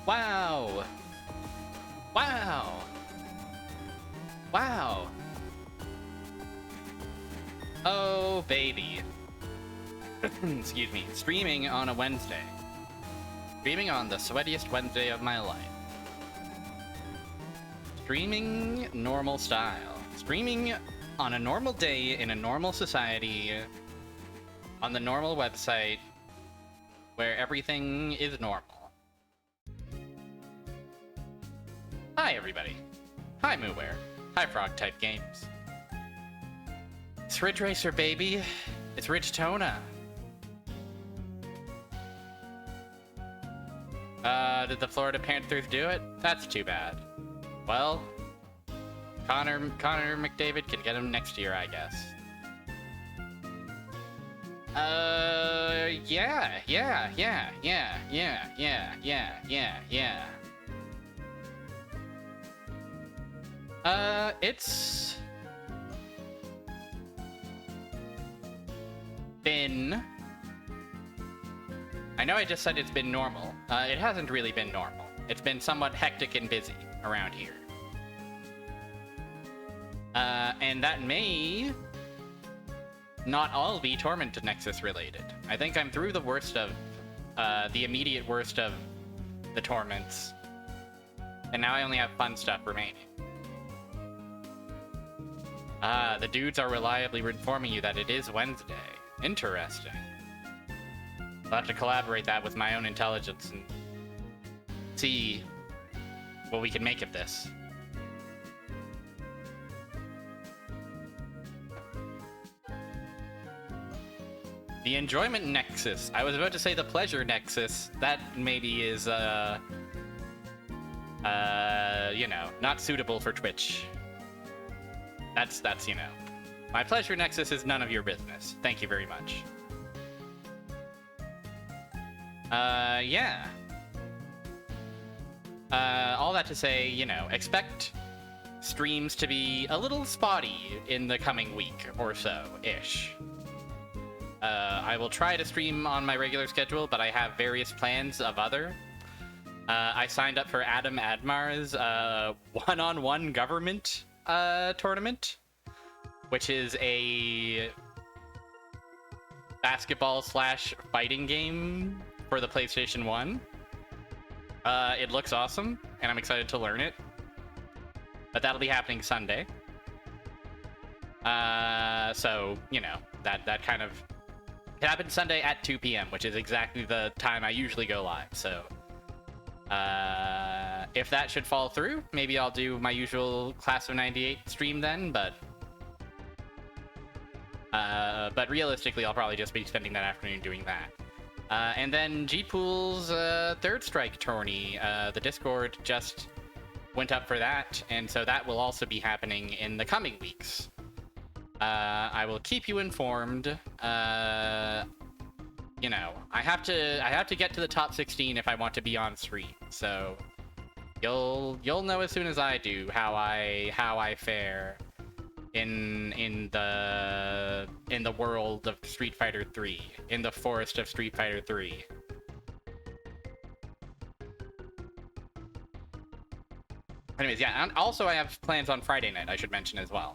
Wow! Wow! Wow! Oh, baby. Excuse me. Streaming on a Wednesday. Streaming on the sweatiest Wednesday of my life. Streaming normal style. Streaming on a normal day in a normal society. On the normal website. Where everything is normal. Hi, everybody. Hi, Mooware. Hi, Frog-type games. It's Ridge Racer, baby. It's Ridge Tona. Did the Florida Panthers do it? That's too bad. Well, Connor McDavid can get him next year, I guess. Yeah. It's been... I know I just said it's been normal. It hasn't really been normal. It's been somewhat hectic and busy around here. And that may not all be Torment Nexus related. I think I'm through the worst of, the immediate worst of the torments. And now I only have fun stuff remaining. The dudes are reliably informing you that it is Wednesday. Interesting. I'll have to collaborate that with my own intelligence and see what we can make of this. The enjoyment nexus. I was about to say the pleasure nexus. That maybe is, you know, not suitable for Twitch. That's, you know. My pleasure nexus is none of your business. Thank you very much. Yeah. All that to say, you know, expect streams to be a little spotty in the coming week or so-ish. I will try to stream on my regular schedule, but I have various plans of other. I signed up for Adam Admar's one-on-one government tournament, which is a basketball/fighting game for the PlayStation 1. It looks awesome, and I'm excited to learn it. But that'll be happening Sunday. So, you know, that kind of... It happens Sunday at 2 p.m., which is exactly the time I usually go live, so... if that should fall through, maybe I'll do my usual Class of 98 stream then, but realistically, I'll probably just be spending that afternoon doing that. And then G-Pool's Third Strike tourney, the Discord just went up for that, and so that will also be happening in the coming weeks. I will keep you informed. You know, I have to get to the top 16 if I want to be on stream. So you'll know as soon as I do how I fare in the world of Street Fighter 3, in the forest of Street Fighter 3. Anyways, yeah, and also I have plans on Friday night, I should mention as well.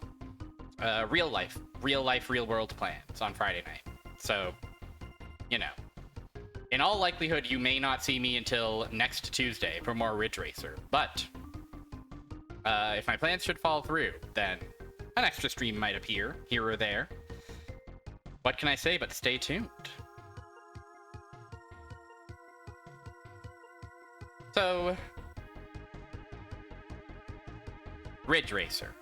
Real life, real world plans on Friday night. So, you know, in all likelihood, you may not see me until next Tuesday for more Ridge Racer, but if my plans should fall through, then an extra stream might appear here or there. What can I say but stay tuned? So, Ridge Racer.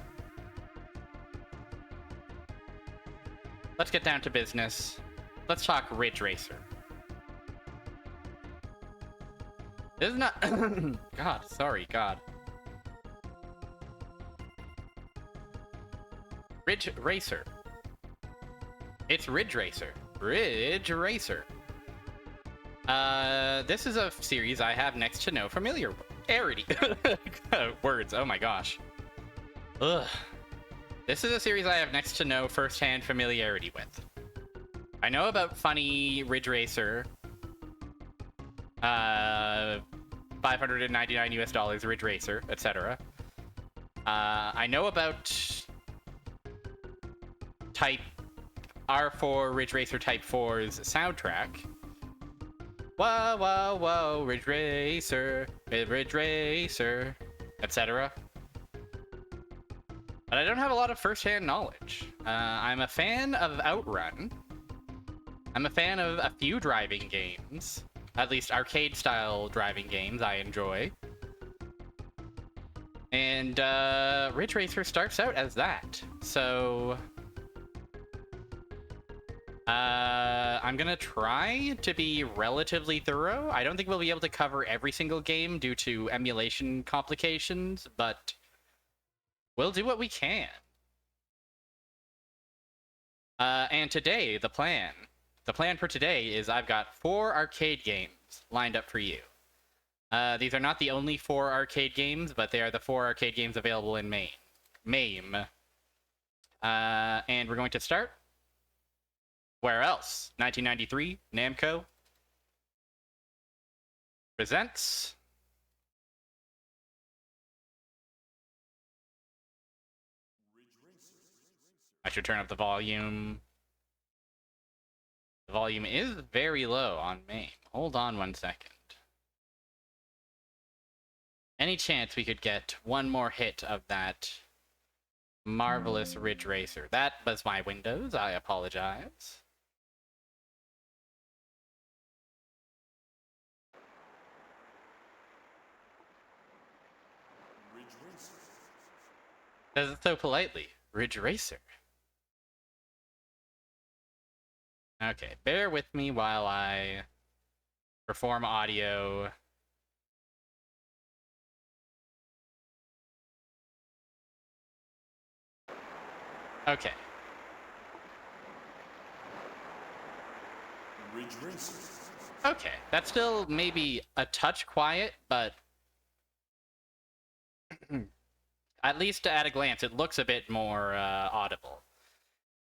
Let's get down to business. Let's talk Ridge Racer. This is not... God, sorry, God. Ridge Racer. It's Ridge Racer. Ridge Racer. This is a series I have next to no familiarity. Words, oh my gosh. Ugh. This is a series I have next to no first-hand familiarity with. I know about funny Ridge Racer. $599 US, Ridge Racer, etc. I know about Type R4 Ridge Racer Type 4's soundtrack. Whoa, whoa, whoa, Ridge Racer, etc. But I don't have a lot of first-hand knowledge. I'm a fan of Outrun. I'm a fan of a few driving games. At least arcade-style driving games I enjoy. And Ridge Racer starts out as that. So I'm gonna try to be relatively thorough. I don't think we'll be able to cover every single game due to emulation complications, but we'll do what we can. And today, the plan for today is I've got 4 arcade games lined up for you. These are not the only 4 arcade games, but they are the 4 arcade games available in MAME. And we're going to start. Where else? 1993, Namco presents I should turn up the volume. The volume is very low on MAME. Hold on 1 second. Any chance we could get one more hit of that marvelous Ridge Racer? That was my Windows. I apologize. Says it so politely. Ridge Racer. Okay, bear with me while I perform audio. Okay. Ridge Racer. Okay, that's still maybe a touch quiet, but at least at a glance, it looks a bit more audible.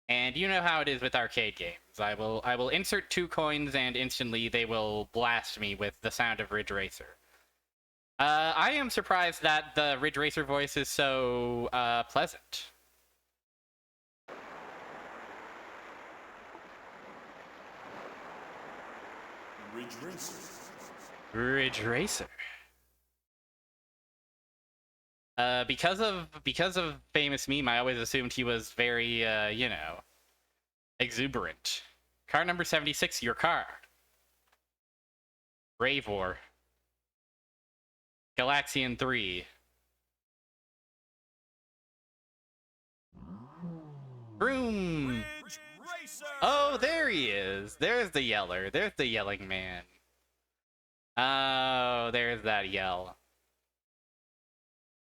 And you know how it is with arcade games. I will insert 2 coins and instantly they will blast me with the sound of Ridge Racer. I am surprised that the Ridge Racer voice is so pleasant. Ridge Racer. Ridge Racer. Because of famous meme, I always assumed he was very, you know, exuberant. Car number 76, your car. Brave War. Galaxian 3. Vroom! Oh, there he is. There's the yeller. There's the yelling man. Oh, there's that yell.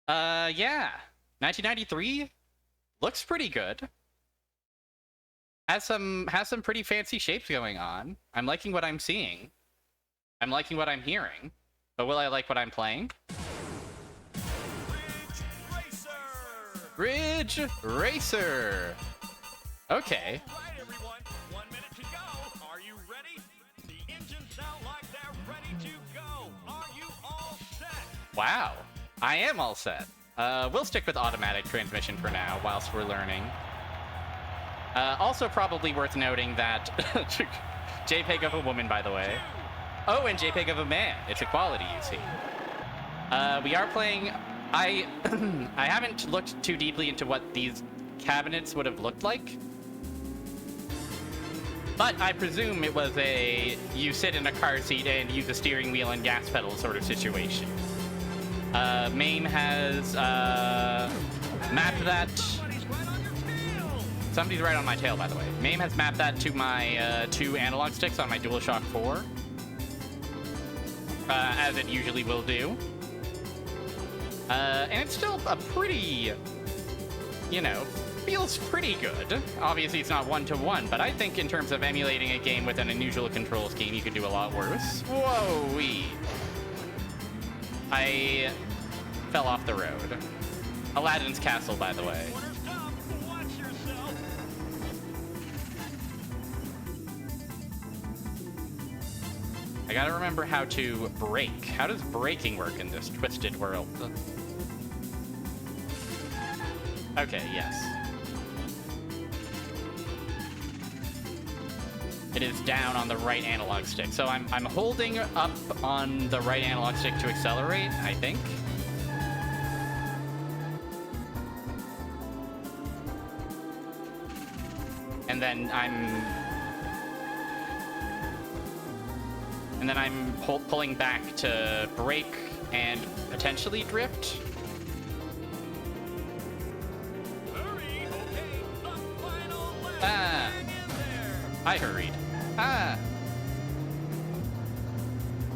Yeah. 1993 looks pretty good. Has some pretty fancy shapes going on. I'm liking what I'm seeing. I'm liking what I'm hearing. But will I like what I'm playing? Ridge Racer! Okay. All right, everyone. 1 minute to go. Are you ready? The engines sound like they're ready to go. Are you all set? Wow. I am all set. We'll stick with automatic transmission for now, whilst we're learning. Also probably worth noting that... JPEG of a woman, by the way. Oh, and JPEG of a man. It's equality, you see. We are playing... I haven't looked too deeply into what these cabinets would have looked like. But I presume it was a you sit in a car seat and use a steering wheel and gas pedal sort of situation. MAME has mapped that... Somebody's right on my tail, by the way. MAME has mapped that to my 2 analog sticks on my DualShock 4. As it usually will do. And it's still a pretty, you know, feels pretty good. Obviously, it's not one-to-one, but I think in terms of emulating a game with an unusual control scheme, you could do a lot worse. Whoa-wee. I fell off the road. Aladdin's Castle, by the way. Watch yourself. I gotta remember how to brake. How does braking work in this twisted world? Okay, yes. It is down on the right analog stick. So I'm holding up on the right analog stick to accelerate, I think. And then I'm pulling back to brake and potentially drift. Hurry, okay, the final lap. Ah, Hang in there. I hurried. Ah.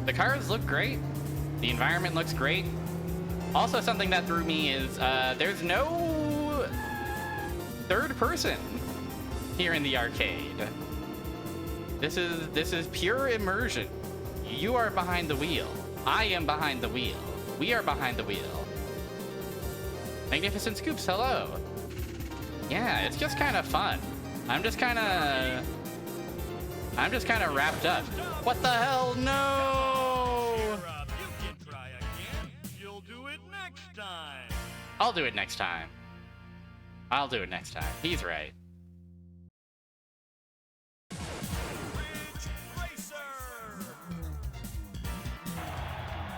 The cars look great. The environment looks great. Also, something that threw me is there's no third person here in the arcade. This is pure immersion. You are behind the wheel. I am behind the wheel. We are behind the wheel. Magnificent Scoops, hello. Yeah, it's just kind of fun. I'm just kind of wrapped up. What the hell? No! Cheer up, you can try again. You'll do it next time. I'll do it next time. I'll do it next time. He's right. Ridge Racer.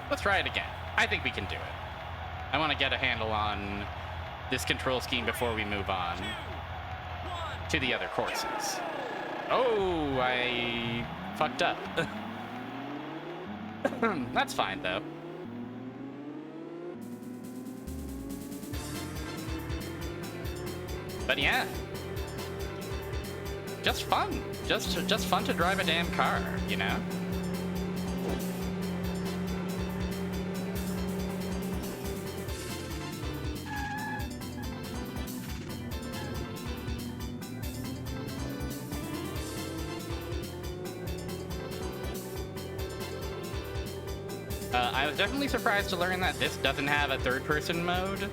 Let's try it again. I think we can do it. I want to get a handle on this control scheme before we move on to the other courses. Oh, I fucked up. That's fine, though. But yeah. Just fun. Just fun to drive a damn car, you know? I was definitely surprised to learn that this doesn't have a third-person mode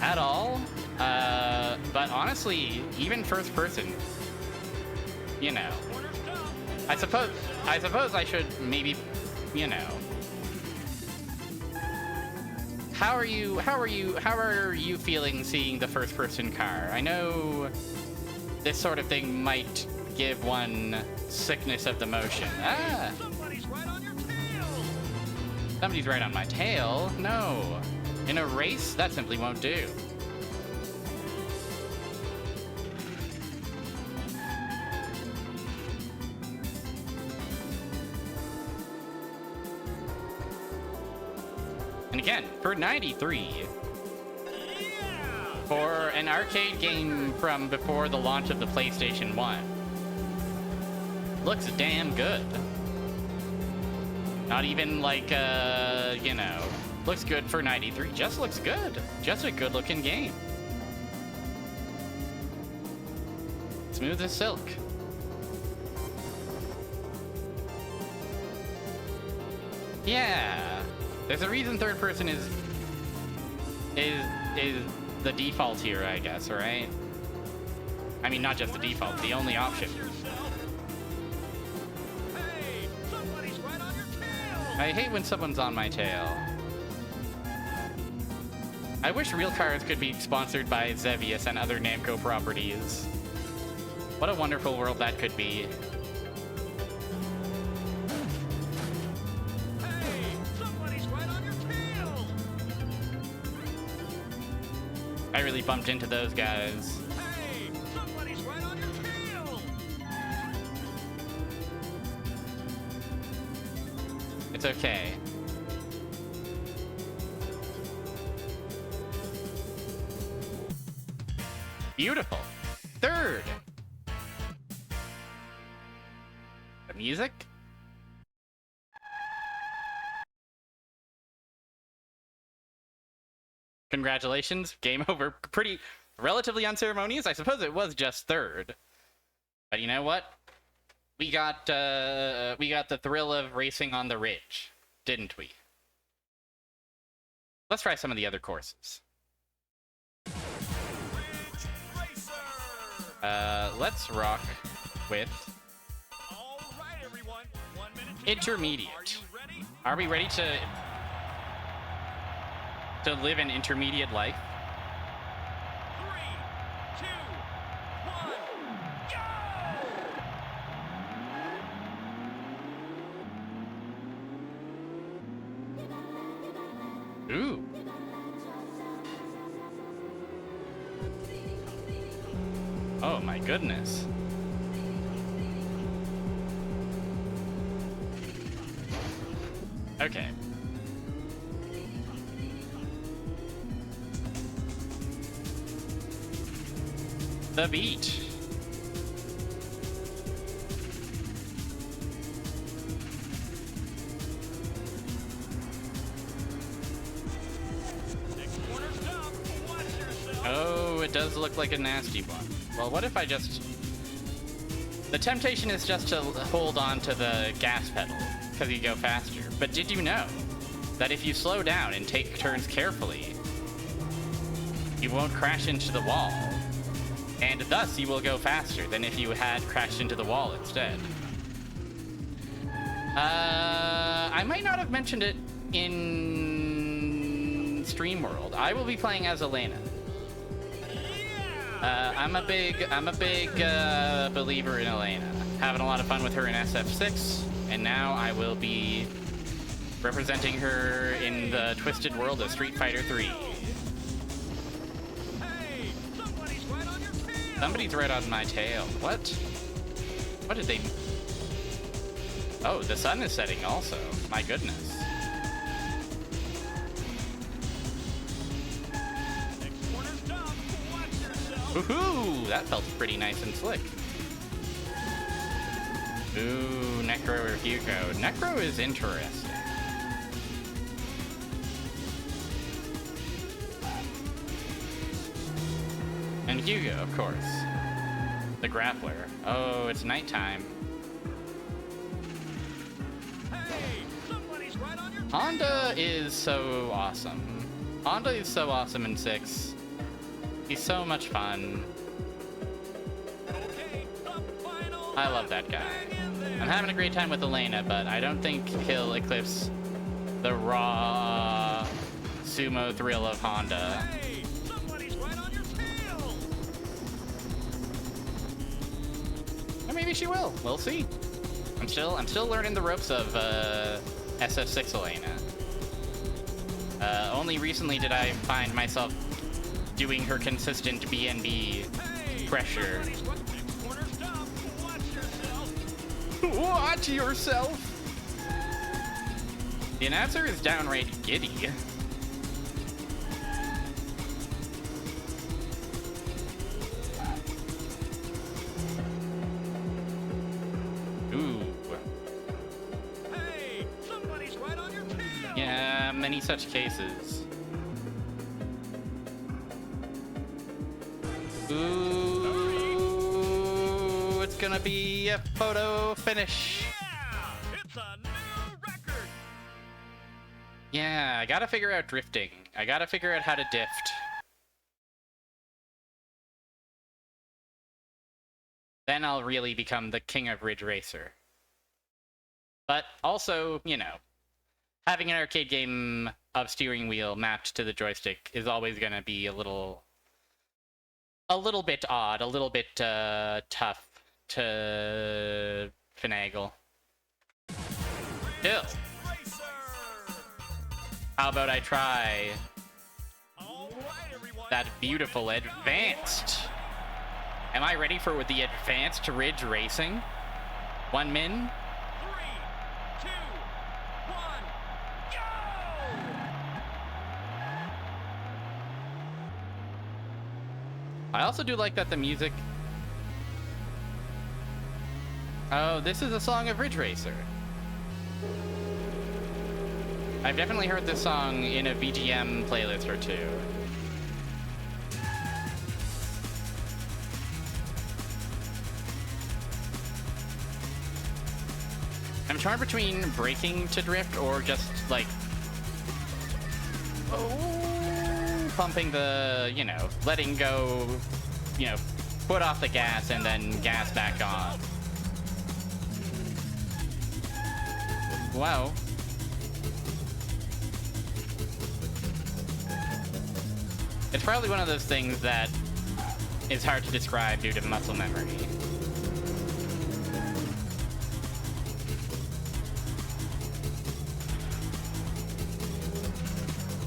at all. But honestly, even first-person, you know, I suppose I should maybe, you know. How are you feeling seeing the first-person car? I know this sort of thing might give one sickness of the motion. Ah. Somebody's right on your tail. Somebody's right on my tail? No. In a race, that simply won't do. And again, for 93, Yeah. for an arcade game from before the launch of the PlayStation 1, looks damn good. Not even like, you know, looks good for 93. Just looks good. Just a good looking game. Smooth as silk. Yeah. There's a reason third person is the default here, I guess, right? I mean, not just the default, the only option. Hey, somebody's right on your tail. I hate when someone's on my tail. I wish Real Cars could be sponsored by Xevious and other Namco properties. What a wonderful world that could be. Hey, somebody's right on your tail. I really bumped into those guys. Hey, somebody's right on your tail. It's okay. Beautiful. Third. The music? Congratulations. Game over. Pretty relatively unceremonious. I suppose it was just third. But you know what? We got the thrill of racing on the ridge, didn't we? Let's try some of the other courses. Ridge Racer. Let's rock with All right, everyone. 1 minute Intermediate. Are you ready? Are we ready to live an intermediate life? 3, 2, 1, go! Ooh. Oh my goodness. Okay. The beat. Next corner's tough. Watch yourself. Oh, it does look like a nasty one. Well, what if I just... The temptation is just to hold on to the gas pedal, because you go faster. But did you know that if you slow down and take turns carefully, you won't crash into the wall, and thus you will go faster than if you had crashed into the wall instead. I might not have mentioned it in Stream World. I will be playing as Elena. I'm a big believer in Elena. Having a lot of fun with her in SF6, and now I will be representing her in the twisted world of Street Fighter 3. Hey, somebody's right on your tail. Somebody's right on my tail. What? What did they... Oh, the sun is setting also. My goodness. Next corner's tough. Watch yourself. Woohoo! That felt pretty nice and slick. Ooh, Necro or Hugo. Necro is interesting. And Hugo, of course. The grappler. Oh, it's nighttime. Hey, somebody's right on your tail. Honda is so awesome. Honda is so awesome in 6. He's so much fun. Okay, the final I love that guy. hang in there. I'm having a great time with Elena, but I don't think he'll eclipse the raw sumo thrill of Honda. Hey, somebody's right on your tail. Or maybe she will. We'll see. I'm still learning the ropes of SF6 Elena. Only recently did I find myself doing her consistent BNB Hey, pressure. somebody's right. Next corner's tough. Watch yourself. Watch yourself! The announcer is downright giddy. Ooh. Hey, somebody's right on your tail. Yeah, many such cases. Ooh, it's gonna be a photo finish. Yeah, it's a new record. Yeah, I gotta figure out drifting. I gotta figure out how to dift. Then I'll really become the king of Ridge Racer. But also, you know, having an arcade game of steering wheel mapped to the joystick is always gonna be a little bit odd, a little bit tough to finagle. Still, Racer. how about I try All right, everyone. that beautiful advanced? Am I ready for the advanced Ridge Racing? 1 min? 3, 2, 1, go! I also do like that the music... Oh, this is a song of Ridge Racer. I've definitely heard this song in a VGM playlist or two. I'm torn between braking to drift or just, like... Oh, pumping the, you know, letting go, you know, put off the gas and then gas back on. Wow. It's probably one of those things that is hard to describe due to muscle memory.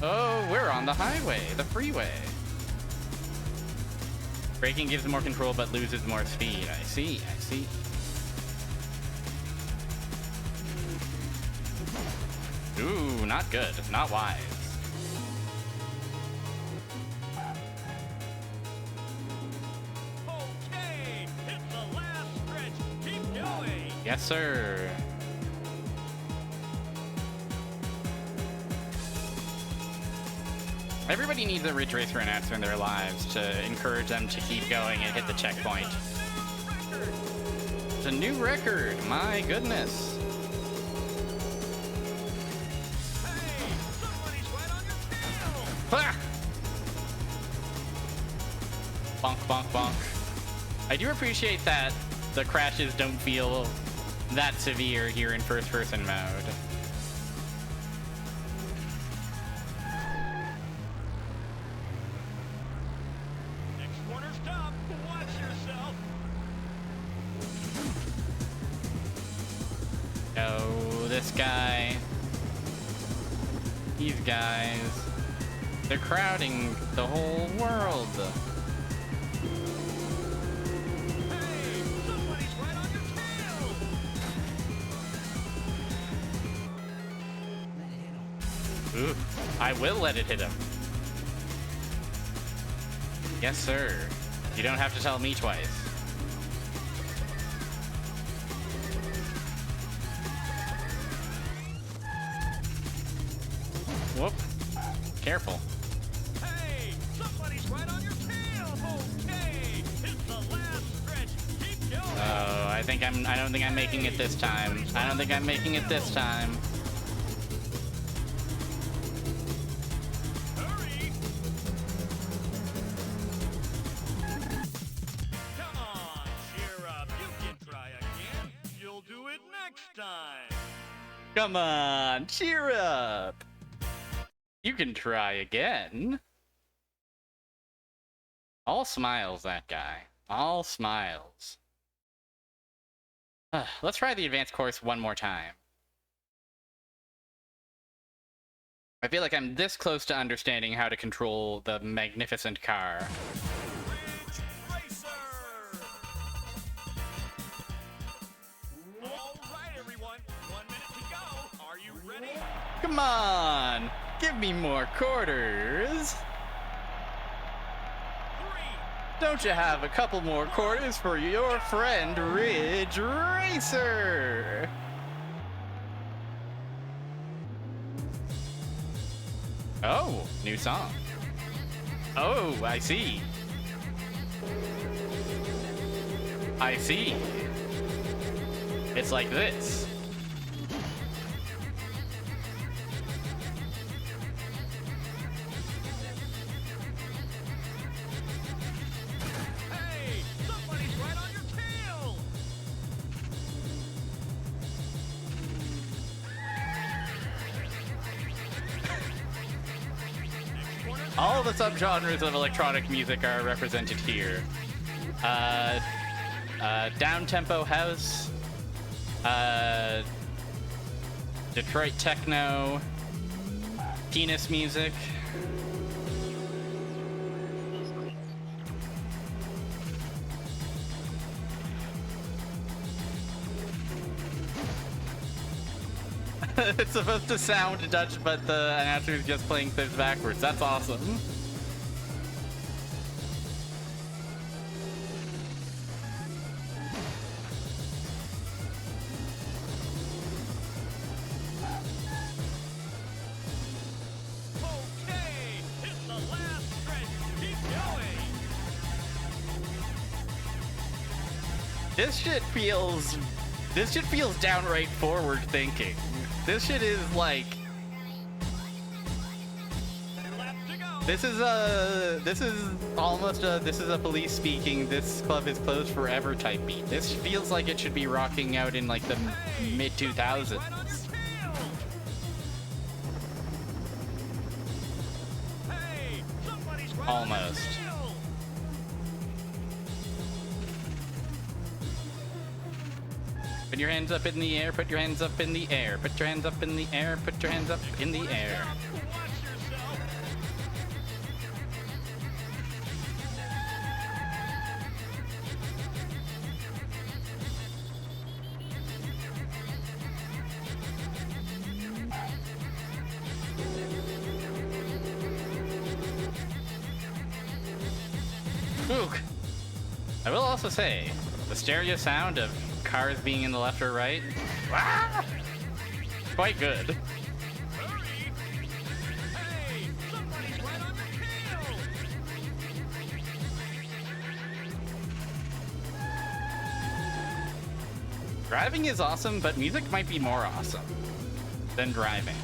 Oh, we're on the highway, the freeway. Braking gives more control but loses more speed. I see, I see. Ooh, not good, not wise. Okay, hit the last stretch. Keep going. Yes, sir. Everybody needs a Ridge Racer announcer in their lives to encourage them to keep going and hit the checkpoint. It's a new record, my goodness. Hey, somebody's right on your tail. Ah! Bonk, bonk, bonk. I do appreciate that the crashes don't feel that severe here in first-person mode. Next corner stop. Watch yourself. Oh, this guy. These guys. They're crowding the whole world. Hey, somebody's right on your tail. Ooh, I will let it hit him. Yes, sir. You don't have to tell me twice. Whoop. Careful. Hey, somebody's right on your tail. Okay, hit the last stretch. Keep going. Oh, I don't think I'm making it this time. I don't think I'm making it this time. Hurry. Come on, cheer up. You can try again. You'll do it next time. Come on, cheer up. You can try again. All smiles, that guy. All smiles. Let's try the advanced course one more time. I feel like I'm this close to understanding how to control the magnificent car. Ridge Racer. All right, everyone. 1 minute to go. Are you ready? Come on! Give me more quarters! 3, Don't you have a couple more quarters for your friend Ridge Racer? Oh, new song. Oh, I see. I see. It's like this. hey, somebody's right on your tail. Next corner stop. All the subgenres of electronic music are represented here. Down-tempo house, Detroit techno, penis music. It's supposed to sound Dutch, but the announcer is just playing things backwards. That's awesome. Okay, hit the last stretch. Keep going. This shit feels downright forward thinking. This shit is like, Left to go. this is a police speaking, this club is closed forever type beat. This feels like it should be rocking out in like the mid 2000s. Right on your tail. Somebody's right Almost. on your tail. Put your hands up in the air, put your hands up in the air, put your hands up in the air, put your hands up in the air. Watch yourself. Ook. I will also say, the stereo sound of cars being in the left or right, ah, quite good. Hurry. Hey, somebody's right on your tail. Driving is awesome, but music might be more awesome than driving.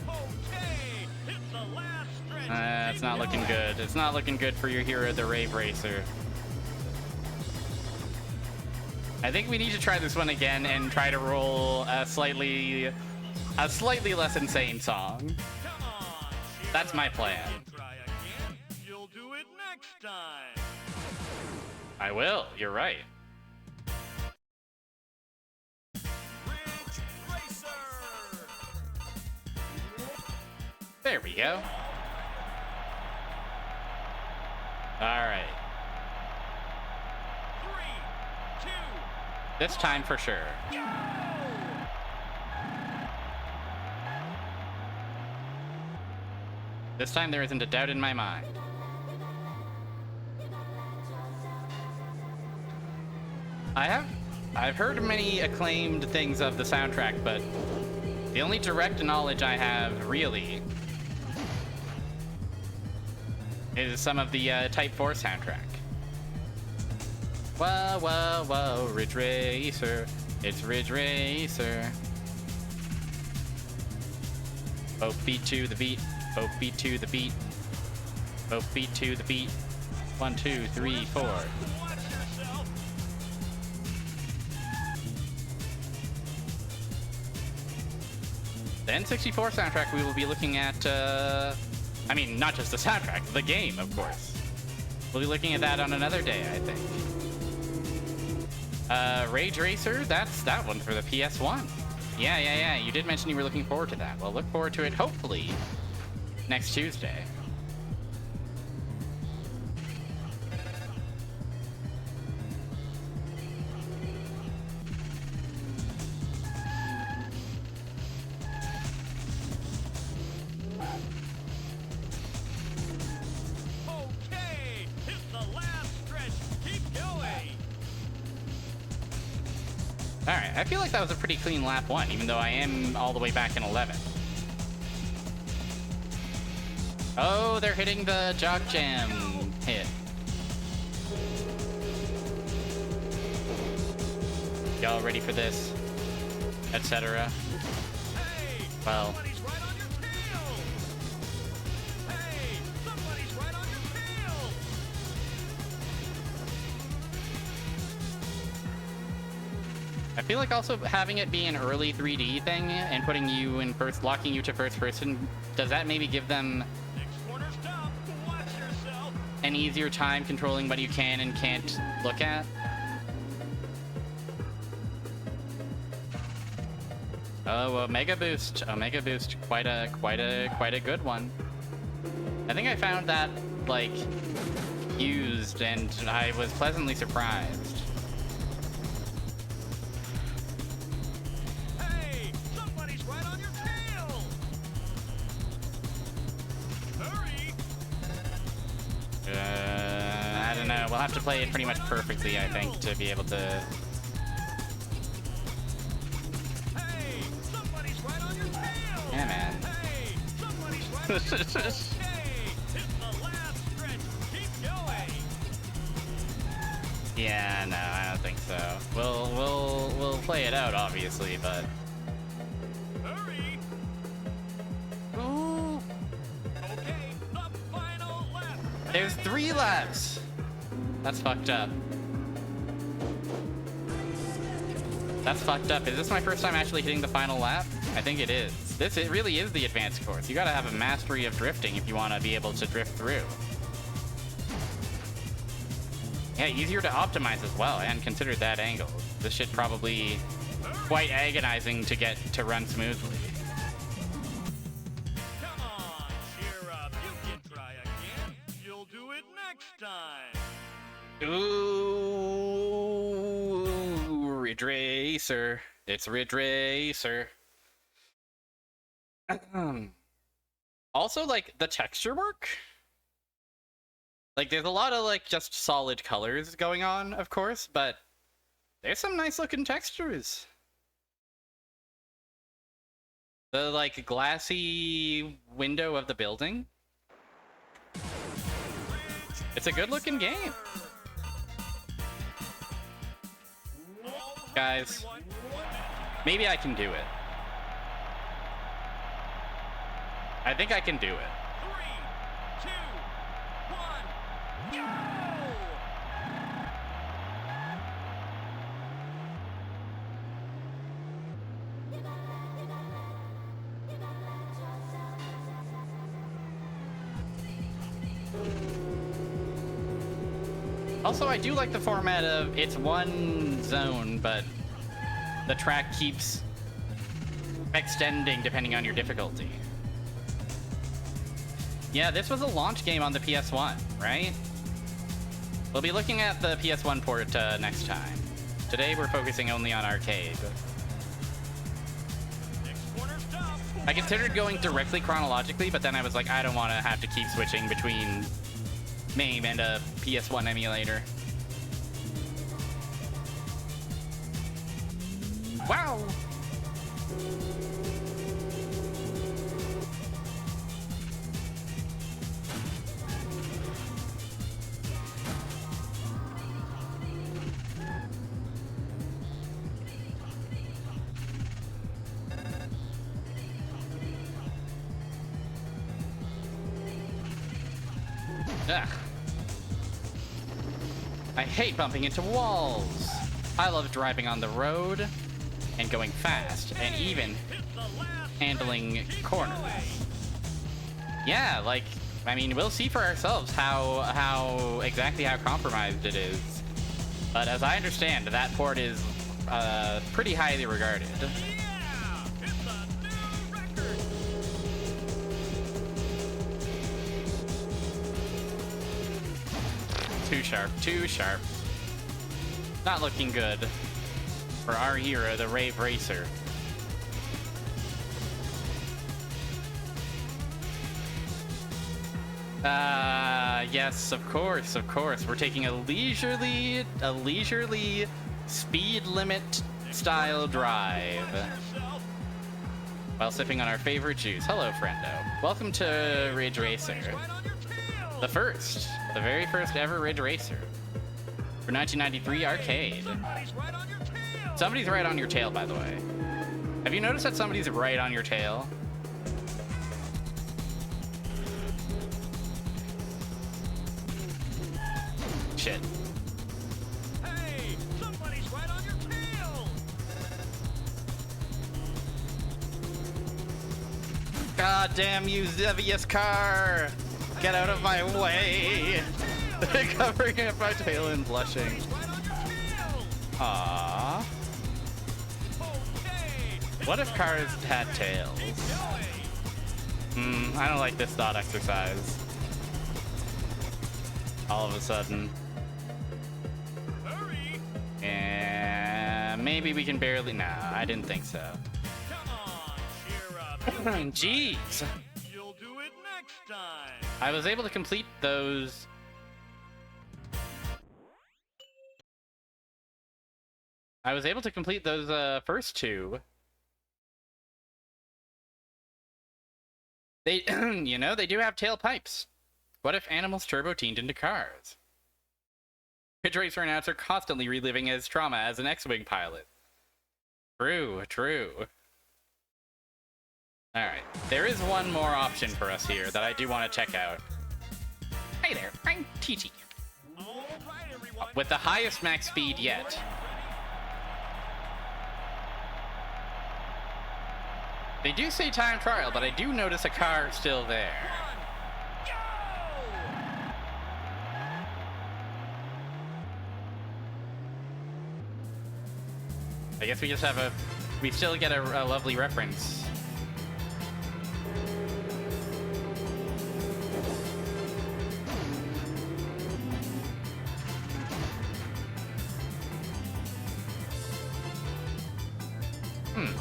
Okay, it's the last stretch. It's not looking good. It's not looking good for your hero, the Rave Racer. I think we need to try this one again and try to roll a slightly less insane song. Come on. That's my plan. Try again. You'll do it next time. I will. You're right. Ridge Racer. There we go. All right. 3, 2, This time for sure. go. This time there isn't a doubt in my mind. I've heard many acclaimed things of the soundtrack, but the only direct knowledge I have really is some of the Type 4 soundtrack. Whoa, whoa, whoa, Ridge Racer. It's Ridge Racer. Both beat to the beat. Both beat to the beat. Both beat to the beat. 1, 2, 3, 4. Watch yourself. The N64 soundtrack we will be looking at, I mean, not just the soundtrack, the game, of course. We'll be looking at that on another day, I think. Rage Racer, that's that one for the PS1. Yeah, you did mention you were looking forward to that. Well, look forward to it, hopefully, next Tuesday. Okay, it's the last stretch. Keep going. Alright, I feel like that was a pretty clean lap 1, even though I am all the way back in 11. Oh, they're hitting the Jog Jam hit. Y'all ready for this? Etc. Hey, Well. somebody's right on your tail. Hey, somebody's right on your tail. I feel like also having it be an early 3D thing and putting you in first, locking you to first person, does that maybe give them Next corner's tough. Watch yourself. an easier time controlling what you can and can't look at? Oh, Omega Boost, quite a good one. I think I found that like used, and I was pleasantly surprised. Hey, somebody's right on your tail. Hurry. I don't know. We'll have to play it pretty much perfectly, I think, to be able to. Hey, somebody's right on your tail. Yeah, man. Hey, somebody's right on your tail. Okay, it's the last stretch. Keep going. Yeah, no, I don't think so. We'll play it out, obviously, but. Hurry. Ooh, Okay, the final lap. there's 3 laps. That's fucked up. That's fucked up. Is this my first time actually hitting the final lap? I think it is. It really is the advanced course. You gotta have a mastery of drifting if you want to be able to drift through. Yeah, easier to optimize as well. I hadn't considered that angle. This should probably quite agonizing to get to run smoothly. Come on, cheer up. You can try again. You'll do it next time. Ooh, Ridge Racer. It's Ridge Racer. Also, like, the texture work. Like, there's a lot of, like, just solid colors going on, of course, but there's some nice looking textures. The, like, glassy window of the building. It's a good looking game. Guys, maybe I can do it. I think I can do it. 3, 2, 1, go! Also, I do like the format of it's one zone, but the track keeps extending depending on your difficulty. Yeah, this was a launch game on the PS1, right? We'll be looking at the PS1 port next time. Today we're focusing only on arcade. I considered going directly chronologically, but then I was like, I don't want to have to keep switching between MAME and a PS1 emulator. Wow! Ugh. I hate bumping into walls. I love driving on the road and going fast and even handling corners. Yeah, like, I mean, we'll see for ourselves how exactly how compromised it is. But as I understand, that port is pretty highly regarded. Too sharp, too sharp. Not looking good for our hero, the Rave Racer. Yes, of course, of course. We're taking a leisurely speed limit style drive while sipping on our favorite juice. Hello, friendo. Welcome to Ridge Racer. The very first ever Ridge Racer for 1993 arcade. Somebody's right on your tail, by the way. Have you noticed that somebody's right on your tail? Shit. Hey, somebody's right on your tail. God damn you, Zevious car! Get out of my way! Covering up my tail and blushing. Aww. What if cars had tails? I don't like this thought exercise. All of a sudden. And maybe we can barely. Nah, I didn't think so. Jeez. You'll do it next time. I was able to complete those. First two. They, you know, they do have tailpipes. What if animals turbo-tuned into cars? Ridge Racer announcer constantly reliving his trauma as an X-Wing pilot. True, true. Alright, there is one more option for us here that I do want to check out. Hey there, I'm TT. With the highest max speed yet. They do say time trial, but I do notice a car still there. I guess we just have we still get a lovely reference.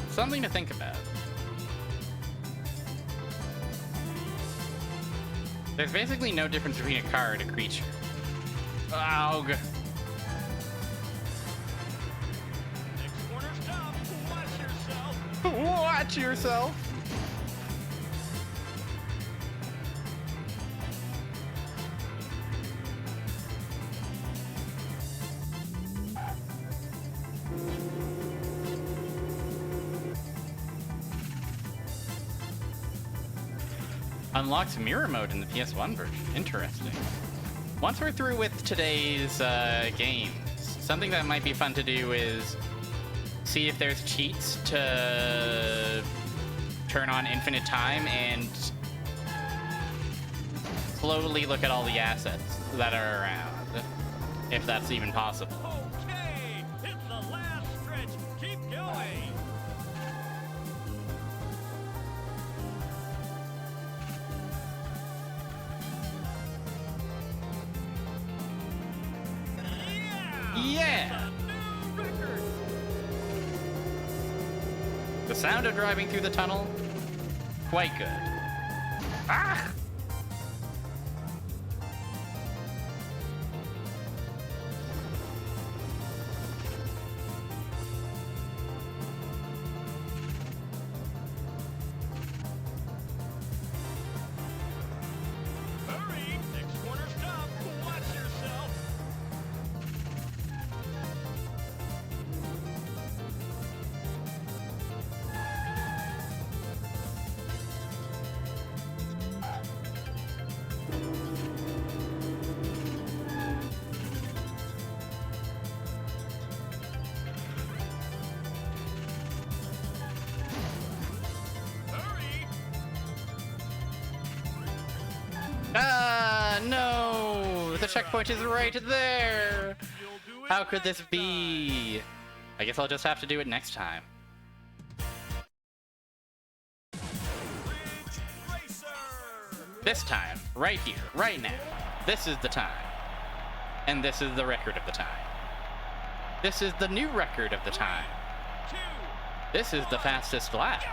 Something to think about. There's basically no difference between a car and a creature. Aug. Next corner stop. Watch yourself. Watch yourself. Unlocks mirror mode in the PS1 version. Interesting. Once we're through with today's games, something that might be fun to do is see if there's cheats to turn on infinite time and slowly look at all the assets that are around, if that's even possible. Okay, it's the last stretch. Keep going. Yeah! A new record. The sound of driving through the tunnel, quite good. Ah! Hurry! Next corner stop. Watch yourself. Hurry! Ah, no! The checkpoint is right there! You'll do it How could this next be? I guess I'll just have to do it next time. time. Ridge Racer! This time, right here, right now. This is the time. And this is the record of the time. This is the new record of the time. 2, This is the fastest lap.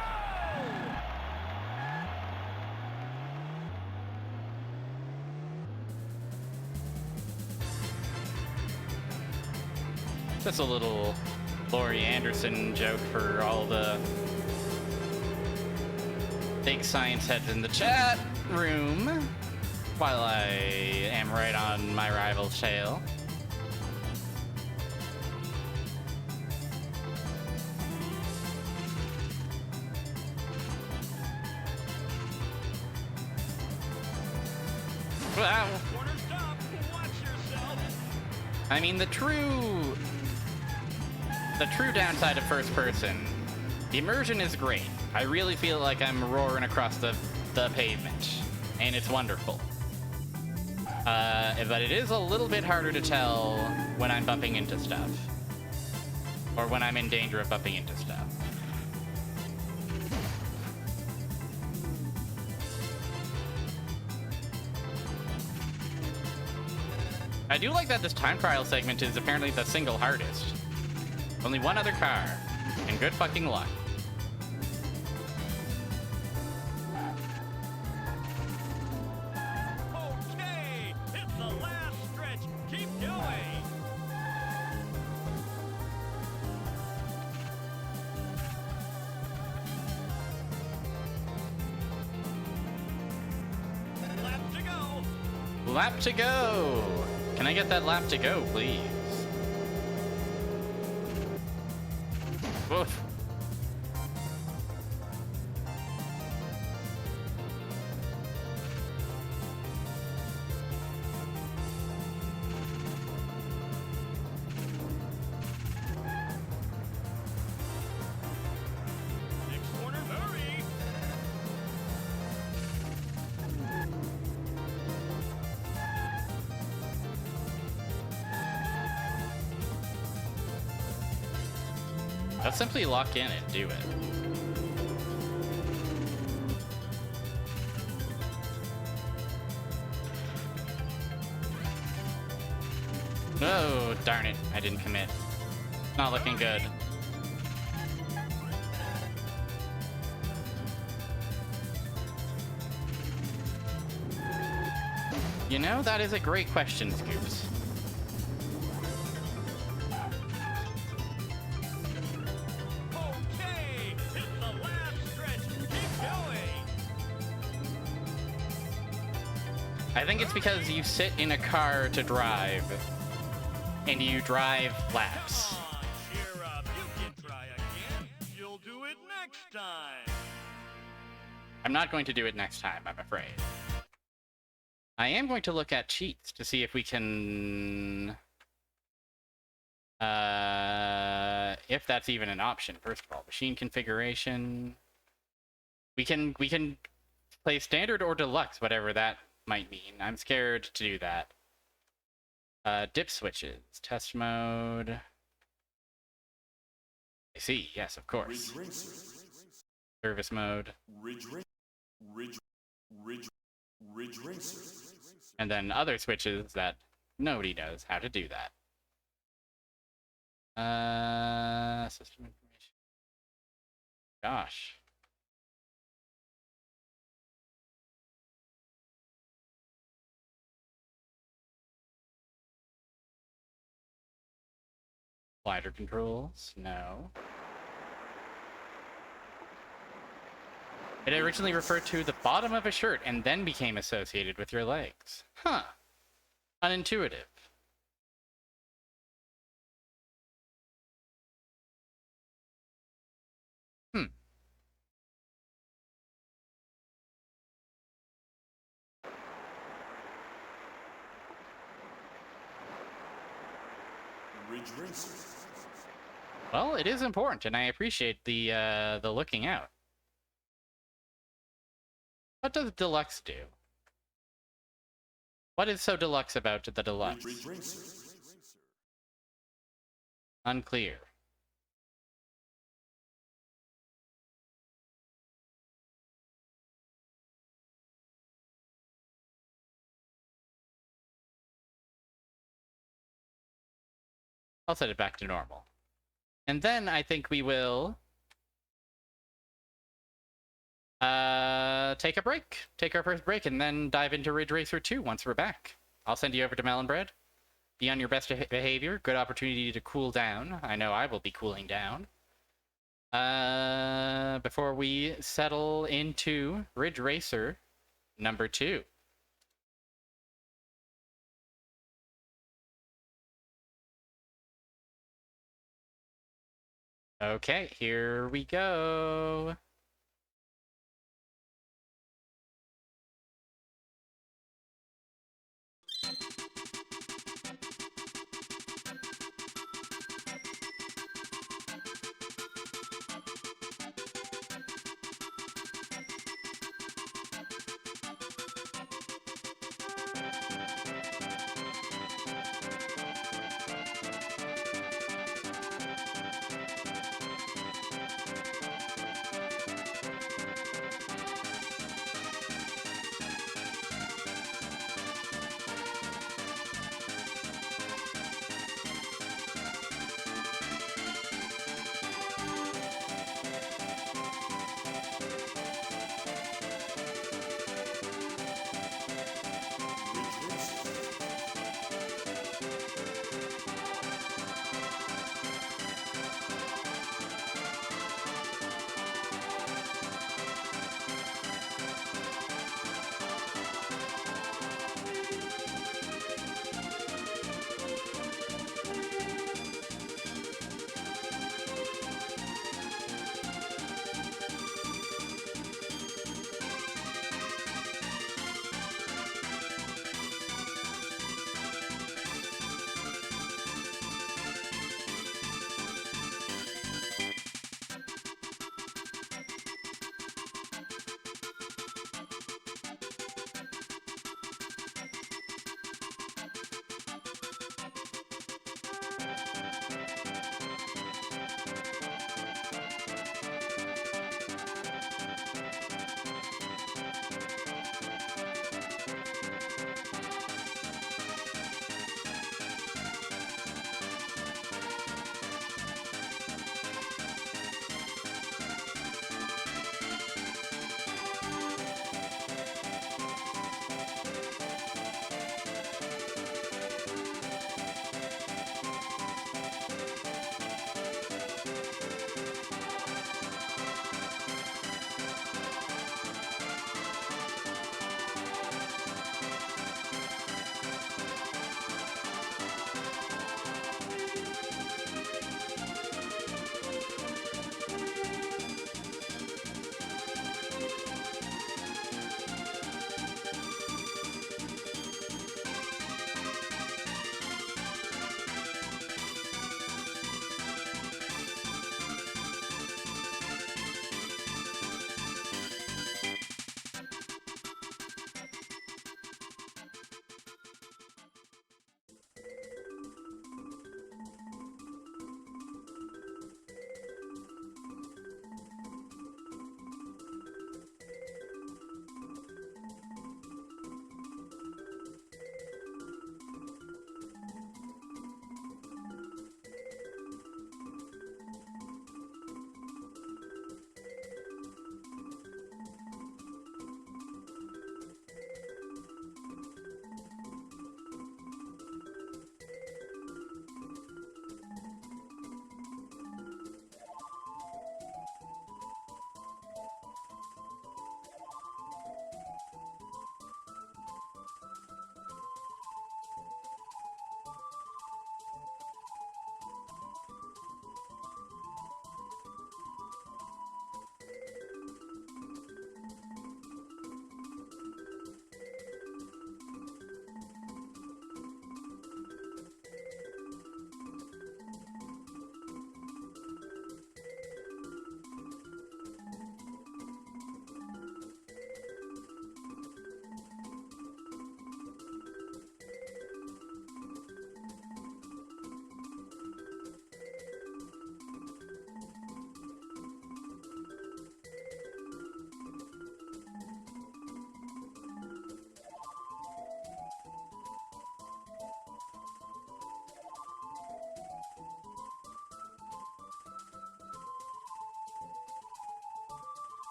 Just a little Laurie Anderson joke for all the big science heads in the chat room while I am right on my rival's tail. Wow. Corner stop. Watch yourself. I mean, the true downside of first person, the immersion is great. I really feel like I'm roaring across the pavement, and it's wonderful. But it is a little bit harder to tell when I'm bumping into stuff, or when I'm in danger of bumping into stuff. I do like that this time trial segment is apparently the single hardest. Only one other car, and good fucking luck. Okay, it's the last stretch. Keep going. Lap to go. Lap to go! Can I get that lap to go, please? Oof. Next corner, hurry. Let's simply lock in and do it. Oh, darn it. I didn't commit. Not looking good. You know, that is a great question, Scoops. Okay, it's the last stretch. Keep going. I think it's because you sit in a car to drive, and you drive laps. Come on, cheer up. You can try again. You'll do it next time. I'm not going to do it next time, I'm afraid. I am going to look at cheats to see if we can... if that's even an option, first of all. Machine configuration... We can play standard or deluxe, whatever that might mean. I'm scared to do that. Dip switches, test mode... I see, yes, of course. Service mode. And then other switches that nobody knows how to do that. System information. Gosh. Slider controls, no. It originally referred to the bottom of a shirt and then became associated with your legs. Huh. Unintuitive. Hmm. Well, it is important, and I appreciate the looking out. What does deluxe do? What is so deluxe about the deluxe? Unclear. I'll set it back to normal. And then I think we will take a break. Take our first break and then dive into Ridge Racer 2 once we're back. I'll send you over to Melon Bread. Be on your best behavior. Good opportunity to cool down. I know I will be cooling down. Before we settle into Ridge Racer number 2. Okay, here we go.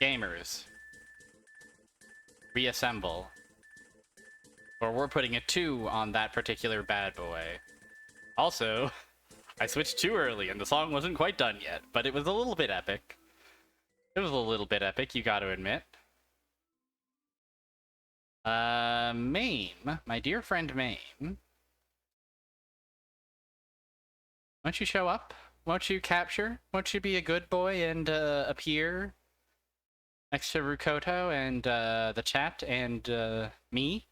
Gamers. Reassemble. Or we're putting a 2 on that particular bad boy. Also, I switched too early and the song wasn't quite done yet, but it was a little bit epic. It was a little bit epic, you gotta admit. Mame, my dear friend Mame. Won't you show up? Won't you capture? Won't you be a good boy and appear next to Rukoto and the chat and me?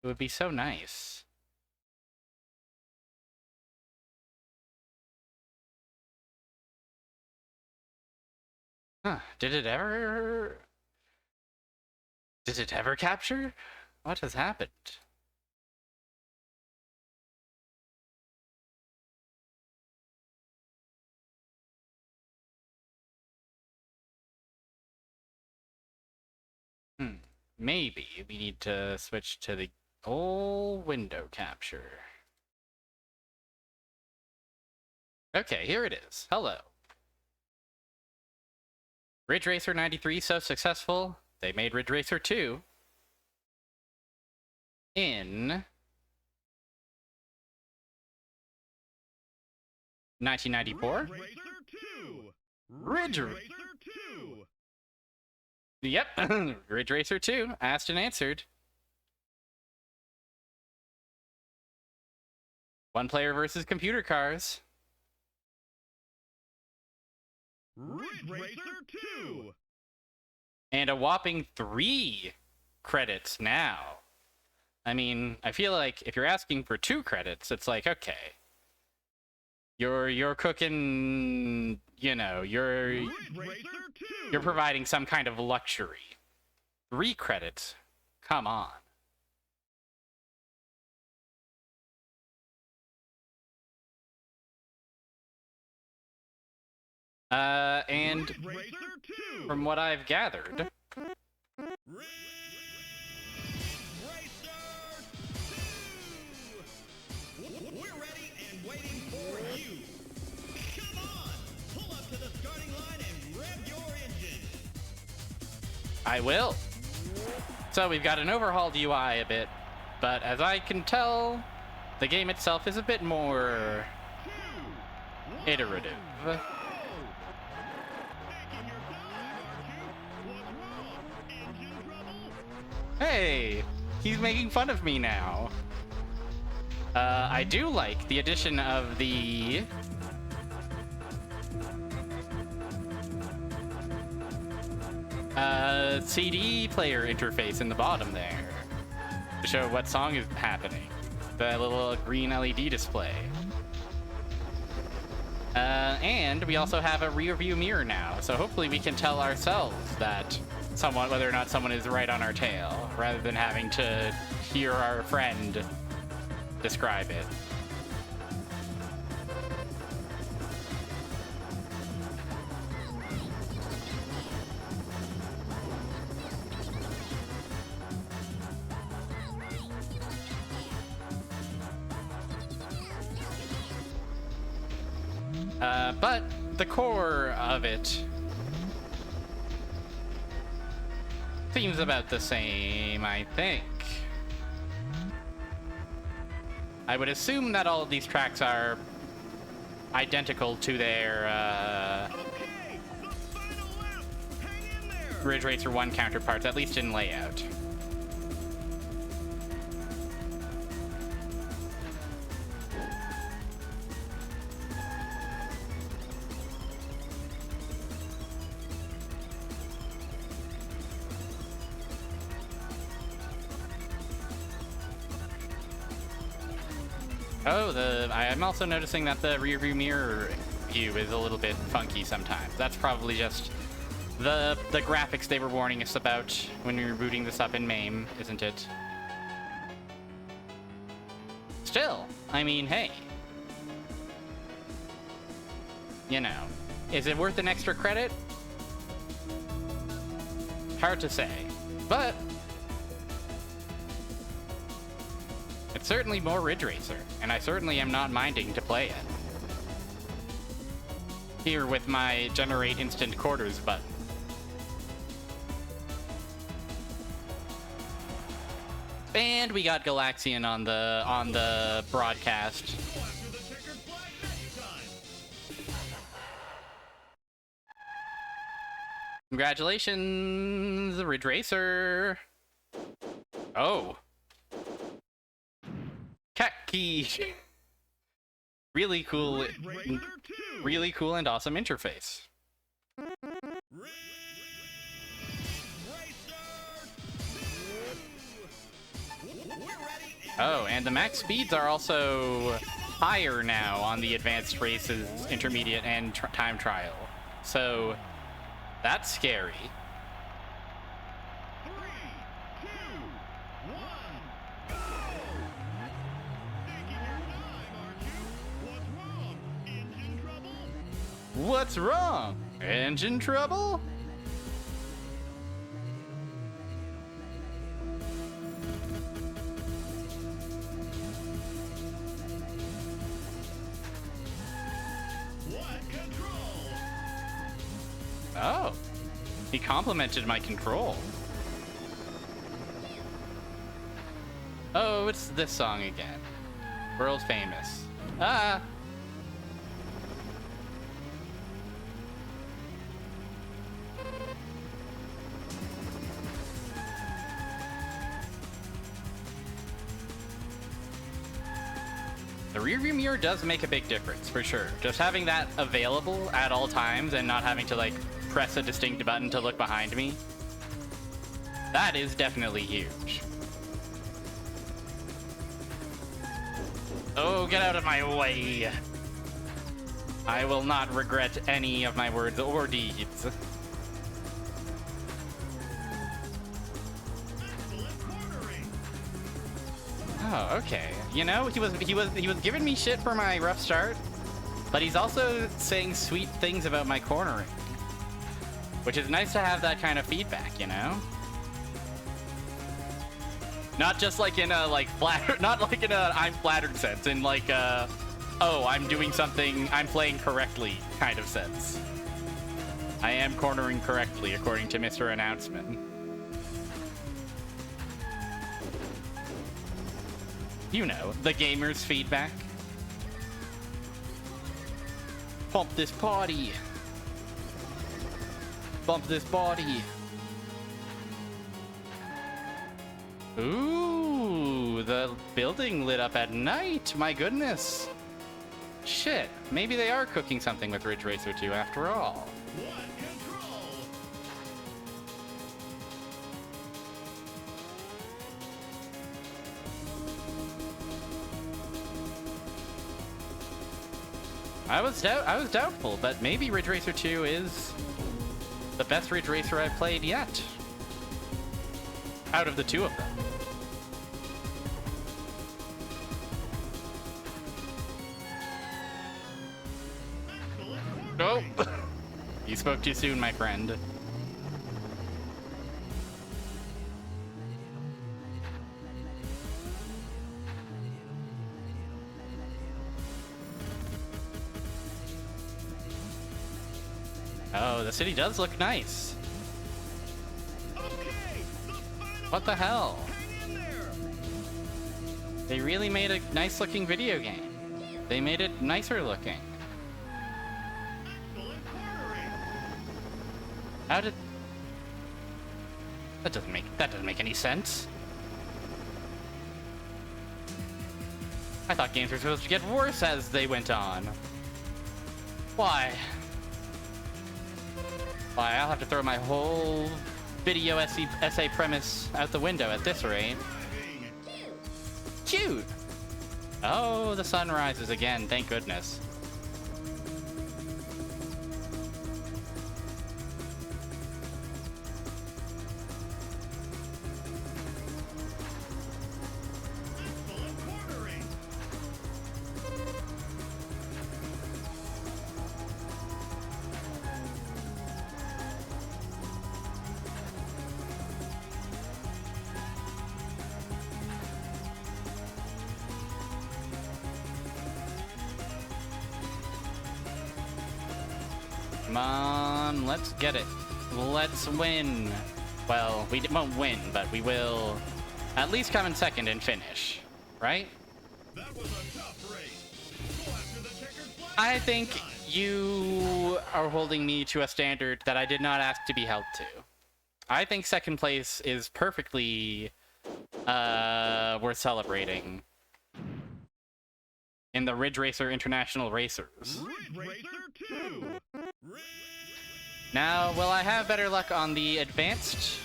It would be so nice. Huh, did it ever capture? What has happened? Maybe we need to switch to the old window capture. Okay, here it is. Hello. Ridge Racer 93 so successful, they made Ridge Racer 2 in 1994. Ridge Racer 2. Yep, Ridge Racer 2, asked and answered. One player versus computer cars. Ridge Racer 2. And a whopping 3 credits now. I mean, I feel like if you're asking for 2 credits, it's like, okay. You're cooking, you know, you're providing some kind of luxury. 3 credits? Come on. And from what I've gathered, Ridge Racer 2! We're ready and waiting for you. Come on, pull up to the starting line and rev your engine. I will. So we've got an overhauled UI a bit, but as I can tell, the game itself is a bit more iterative. Hey, he's making fun of me now. I do like the addition of the CD player interface in the bottom there to show what song is happening. The little green LED display. And we also have a rear view mirror now, so hopefully we can tell ourselves that whether or not someone is right on our tail, rather than having to hear our friend describe it. But the core of it seems about the same, I think. I would assume that all of these tracks are identical to their Ridge Racer 1 counterparts, at least in layout. Oh, I'm also noticing that the rear view mirror view is a little bit funky sometimes. That's probably just the graphics they were warning us about when we were booting this up in MAME, isn't it? Still, I mean, hey. You know, is it worth an extra credit? Hard to say, but it's certainly more Ridge Racer, and I certainly am not minding to play it. here with my generate instant quarters button. And we got Galaxian on the broadcast. Congratulations, Ridge Racer. Oh. Kaki. Really cool and awesome interface. Oh, and the max speeds are also higher now on the advanced races, intermediate, and time trial. So that's scary. 3, 2, 1, go! Taking your time, aren't you? What's wrong? Engine trouble? What's wrong? Engine trouble? What control? Oh. He complimented my control. Oh, it's this song again. World famous. Ah! The rearview mirror does make a big difference, for sure. Just having that available at all times and not having to, like, press a distinct button to look behind me. That is definitely huge. Oh, get out of my way. I will not regret any of my words or deeds. Excellent cornering. Oh, okay. You know, he was giving me shit for my rough start, but he's also saying sweet things about my cornering. Which is nice to have that kind of feedback, you know? Not just like in a not like in a I'm flattered sense, in like oh, I'm doing something, I'm playing correctly kind of sense. I am cornering correctly according to Mr. Announcement. You know, the gamer's feedback. Pump this party. Bump this body. Ooh, the building lit up at night. My goodness. Shit, maybe they are cooking something with Ridge Racer 2 after all. What control? I was doubtful, but maybe Ridge Racer 2 is the best Ridge Racer I've played yet. Out of the two of them. Nope. You spoke too soon, my friend. Oh, the city does look nice. Okay, the final What the hell? hang in there. They really made a nice looking video game. They made it nicer looking. Excellent cornering. How did... That doesn't make any sense. I thought games were supposed to get worse as they went on. Why? Why, I'll have to throw my whole video essay premise out the window at this rate. Driving. Cute! Oh, the sun rises again, thank goodness. Excellent cornering. Come on, let's get it. Let's win. Well, we won't win, but we will at least come in second and finish, right? That was a tough race. Go after the checkered flag. I think you are holding me to a standard that I did not ask to be held to. I think second place is perfectly worth celebrating in the Ridge Racer International Racers. Ridge Racer 2. Now, will I have better luck on the advanced?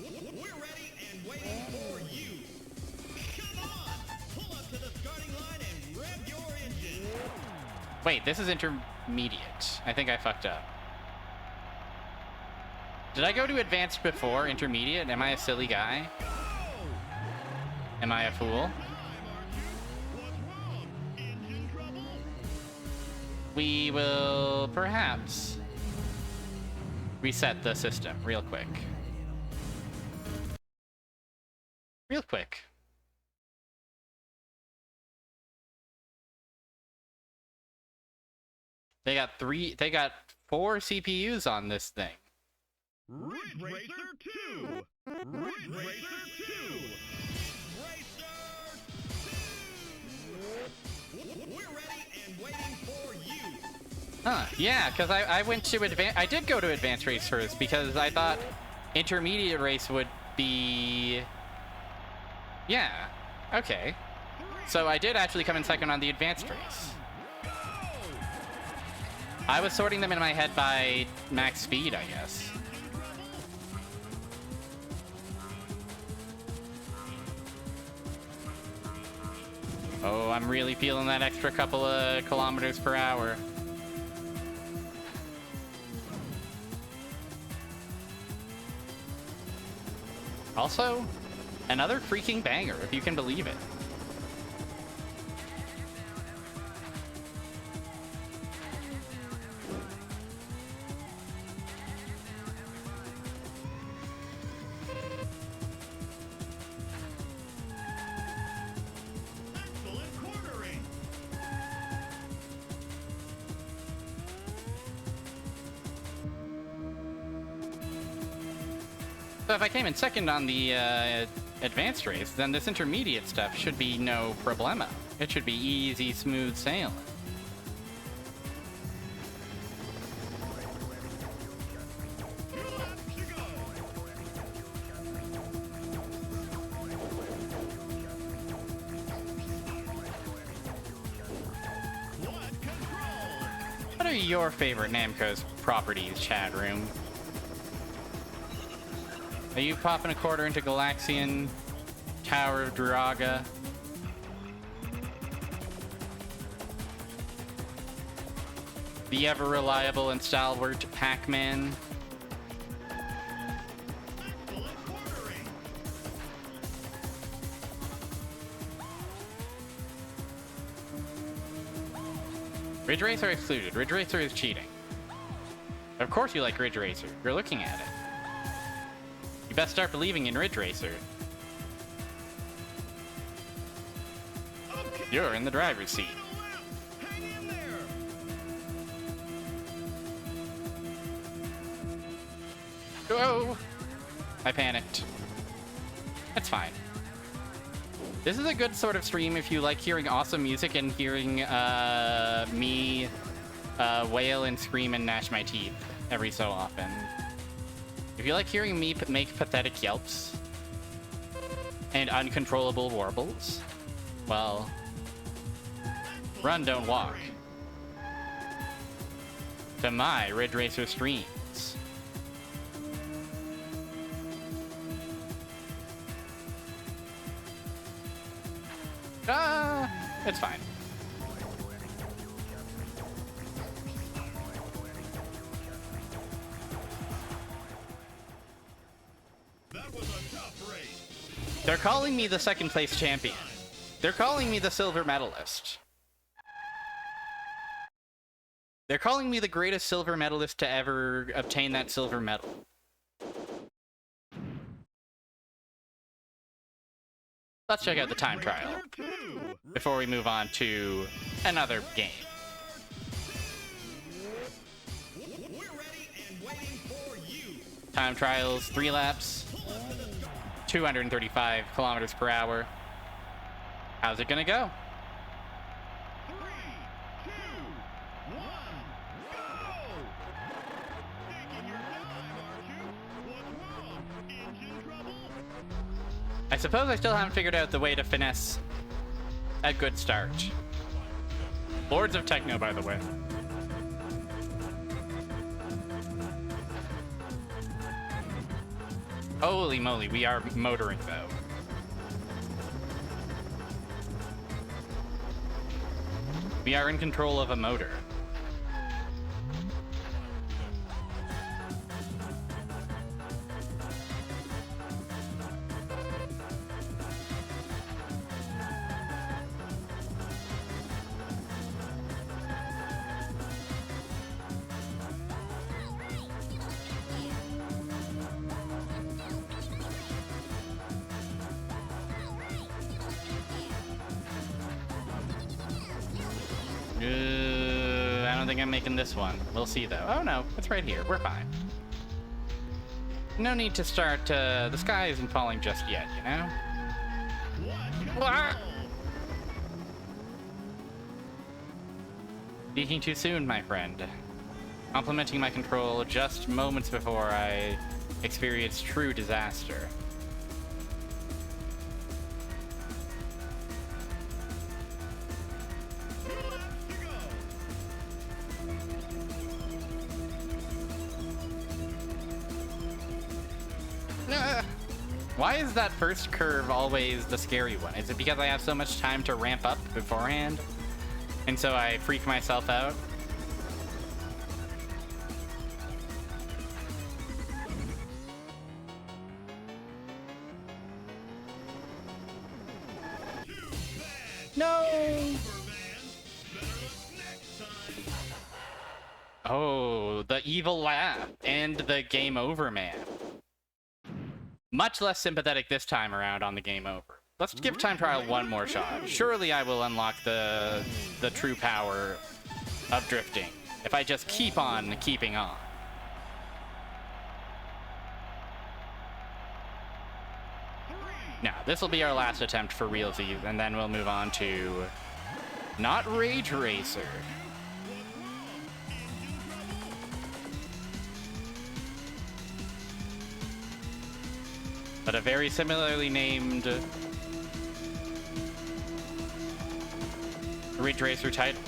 We're ready and waiting for you. Come on, pull up to the starting line and rev your engine. Wait, this is intermediate. I think I fucked up. Did I go to advanced before intermediate? Am I a silly guy? Am I a fool? What's wrong? Engine trouble? We will perhaps reset the system real quick. Real quick. They got 4 CPUs on this thing. Ridge Racer 2. Ridge Racer 2. Racer 2. We're ready and waiting for you. Huh, yeah, because I went to I did go to advanced race first because I thought intermediate race would be... Yeah, okay. So I did actually come in second on the advanced race. I was sorting them in my head by max speed, I guess. Oh, I'm really feeling that extra couple of kilometers per hour. Also, another freaking banger, if you can believe it. Excellent quartering. So if I came in second on the advanced race, then this intermediate stuff should be no problema. It should be easy, smooth sailing. What are your favorite Namco's properties, chat room? Are you popping a quarter into Galaxian, Tower of Duraga? The ever-reliable and stalwart Pac-Man? Ridge Racer excluded. Ridge Racer is cheating. Of course you like Ridge Racer. You're looking at it. You best start believing in Ridge Racer. You're in the driver's seat. Hang in there. Whoa! I panicked. That's fine. This is a good sort of stream if you like hearing awesome music and hearing me wail and scream and gnash my teeth every so often. If you like hearing me make pathetic yelps and uncontrollable warbles, well, run, don't walk to my Ridge Racer streams. It's fine. That was a tough race. They're calling me the second place champion. They're calling me the silver medalist. They're calling me the greatest silver medalist to ever obtain that silver medal. Let's check out the time trial before we move on to another game. Time trials, 3 laps, 235 kilometers per hour. How's it gonna go? 3, 2, 1, go! Taking your time, aren't you? What's wrong? Engine trouble? I suppose I still haven't figured out the way to finesse a good start. Lords of Techno, by the way. Holy moly, we are motoring though. We are in control of a motor. I don't think I'm making this one. We'll see though. Oh no, it's right here. We're fine. No need to start, the sky isn't falling just yet, you know? Ah! Speaking too soon, my friend. Complimenting my control just moments before I experience true disaster. Why is that first curve always the scary one? Is it because I have so much time to ramp up beforehand? And so I freak myself out? No! Oh, the evil laugh and the game over man. Much less sympathetic this time around on the game over. Let's give time trial one more shot. Surely I will unlock the true power of drifting if I just keep on keeping on. Now, this will be our last attempt for realsies, and then we'll move on to not Rage Racer. But a very similarly named Ridge Racer title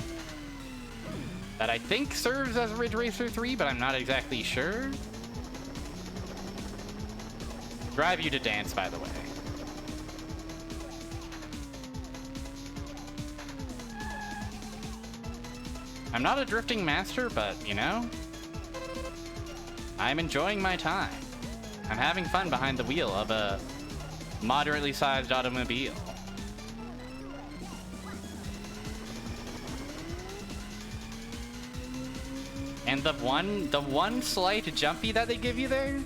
that I think serves as Ridge Racer 3, but I'm not exactly sure. Drive You to Dance, by the way. I'm not a drifting master, but, you know, I'm enjoying my time. I'm having fun behind the wheel of a moderately sized automobile. And the one slight jumpy that they give you there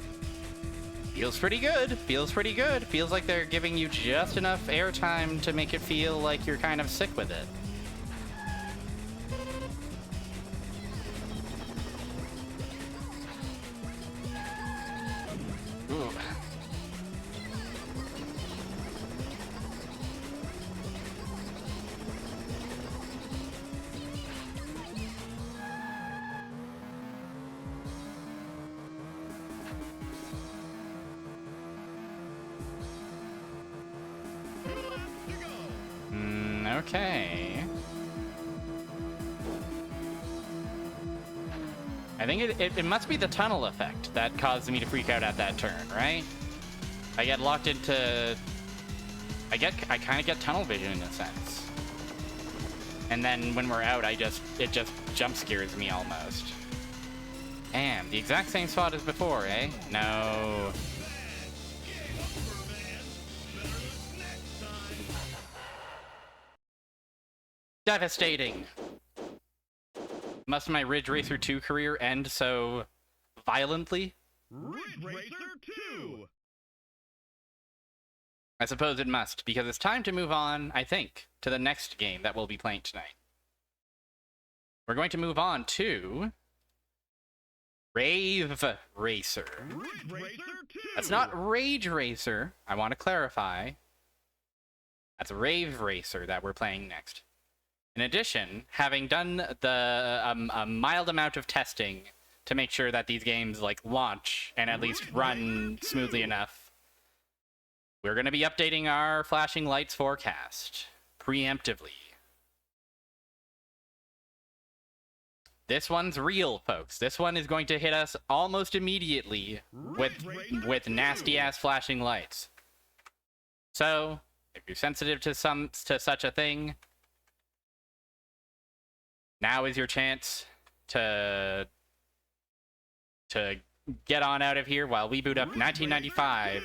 feels pretty good. Feels pretty good. Feels like they're giving you just enough airtime to make it feel like you're kind of sick with it. Ooh. Okay. I think it must be the tunnel effect that caused me to freak out at that turn, right? I get locked into... I kind of get tunnel vision in a sense. And then when we're out, it just jump scares me almost. Damn, the exact same spot as before, eh? No. Devastating. Must my Ridge Racer 2 career end so violently? Ridge Racer 2! I suppose it must, because it's time to move on, I think, to the next game that we'll be playing tonight. We're going to move on to Rave Racer. That's not Rage Racer. I want to clarify. That's Rave Racer that we're playing next. In addition, having done the a mild amount of testing to make sure that these games like launch and at least run smoothly enough, we're going to be updating our flashing lights forecast preemptively. This one's real, folks. This one is going to hit us almost immediately with nasty-ass flashing lights. So, if you're sensitive to such a thing, now is your chance to get on out of here while we boot up 1995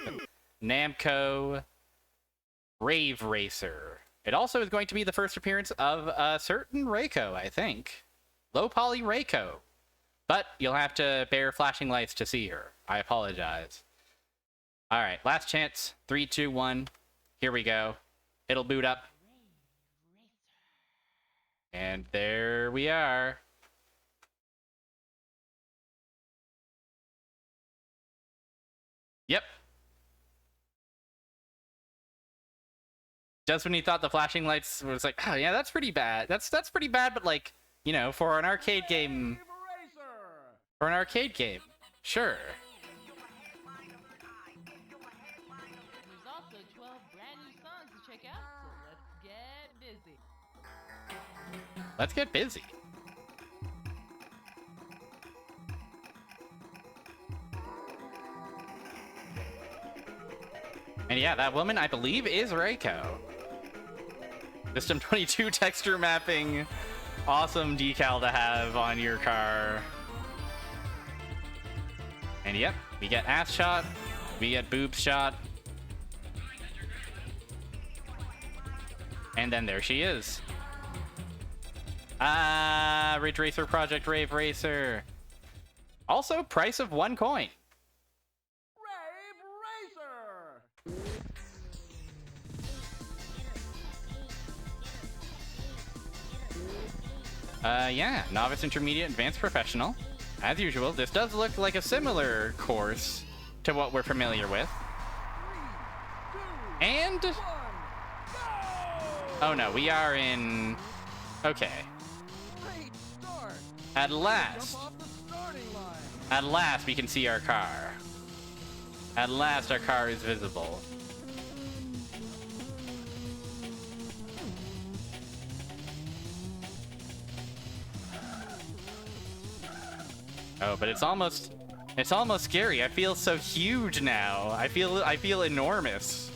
Namco Rave Racer. It also is going to be the first appearance of a certain Reiko, I think. Low poly Reiko. But you'll have to bear flashing lights to see her. I apologize. Alright, last chance. 3, 2, 1. Here we go. It'll boot up. And there we are. Yep. Just when you thought the flashing lights was like, oh yeah, that's pretty bad. That's pretty bad, but like, you know, for an arcade game. For an arcade game. Sure. There's also 12 brand new songs to check out, so let's get busy. Let's get busy. And yeah, that woman, I believe, is Reiko. System 22 texture mapping. Awesome decal to have on your car. And yep, we get ass shot. We get boobs shot. And then there she is. Ah, Ridge Racer Project Rave Racer. Also, price of 1 coin. Rave Racer! Yeah, Novice, Intermediate, Advanced, Professional. As usual, this does look like a similar course to what we're familiar with. 3, 2, And... 1, go! oh no, we are in... okay. Great start! At last. Jump off the starting line! At last we can see our car. At last our car is visible. Oh, but it's almost scary. I feel so huge now. I feel enormous.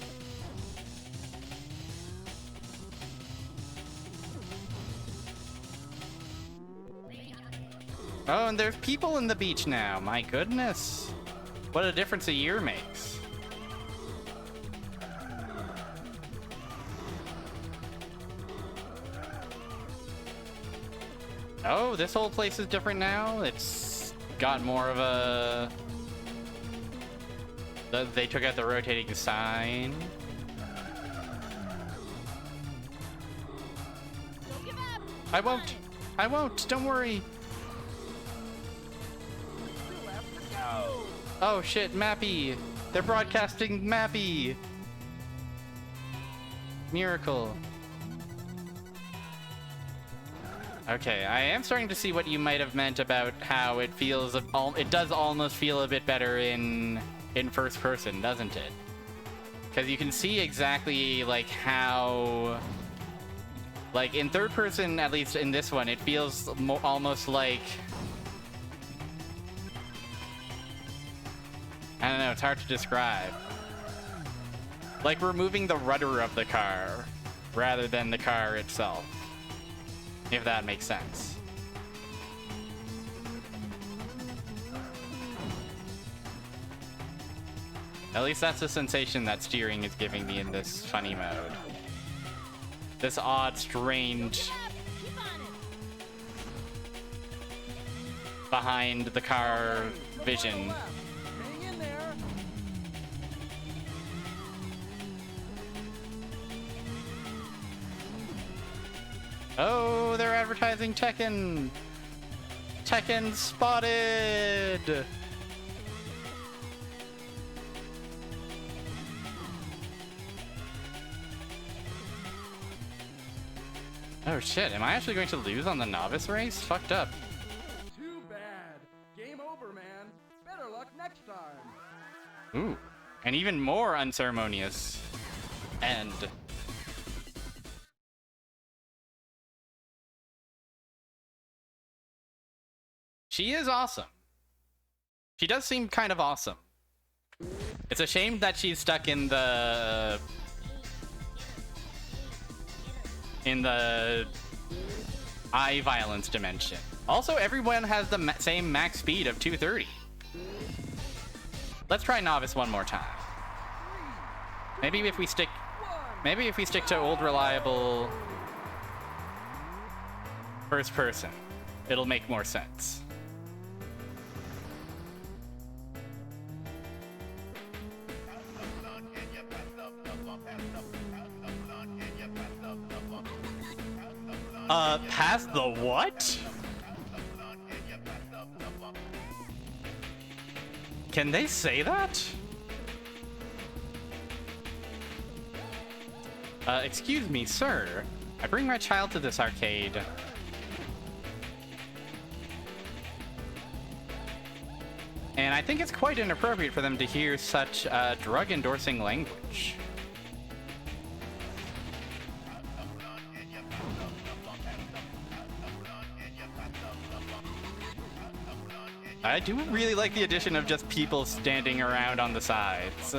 Oh, and there's people in the beach now. My goodness. What a difference a year makes. Oh, this whole place is different now. It's got more of a... they took out the rotating sign. Don't give up. I won't. I won't. Don't worry. Oh shit, Mappy. They're broadcasting Mappy. Miracle. Okay, I am starting to see what you might have meant about how it feels. It does almost feel a bit better in first person, doesn't it? Because you can see exactly like how, like in third person, at least in this one, it feels almost like, I don't know, it's hard to describe. Like we're moving the rudder of the car rather than the car itself. If that makes sense. At least that's the sensation that steering is giving me in this funny mode. This odd, strange... Keep on it. behind the car vision. Hang in there! Oh, they're advertising Tekken! Tekken spotted! Oh shit, am I actually going to lose on the novice race? Fucked up. Too bad. Game over, man. Better luck next time. Ooh, an even more unceremonious end. She is awesome. She does seem kind of awesome. It's a shame that she's stuck in the eye violence dimension. Also, everyone has the same max speed of 230. Let's try novice one more time. Maybe if we stick to old reliable first person, it'll make more sense. Past the what? Can they say that? Excuse me, sir. I bring my child to this arcade. And I think it's quite inappropriate for them to hear such drug-endorsing language. I do really like the addition of just people standing around on the sides.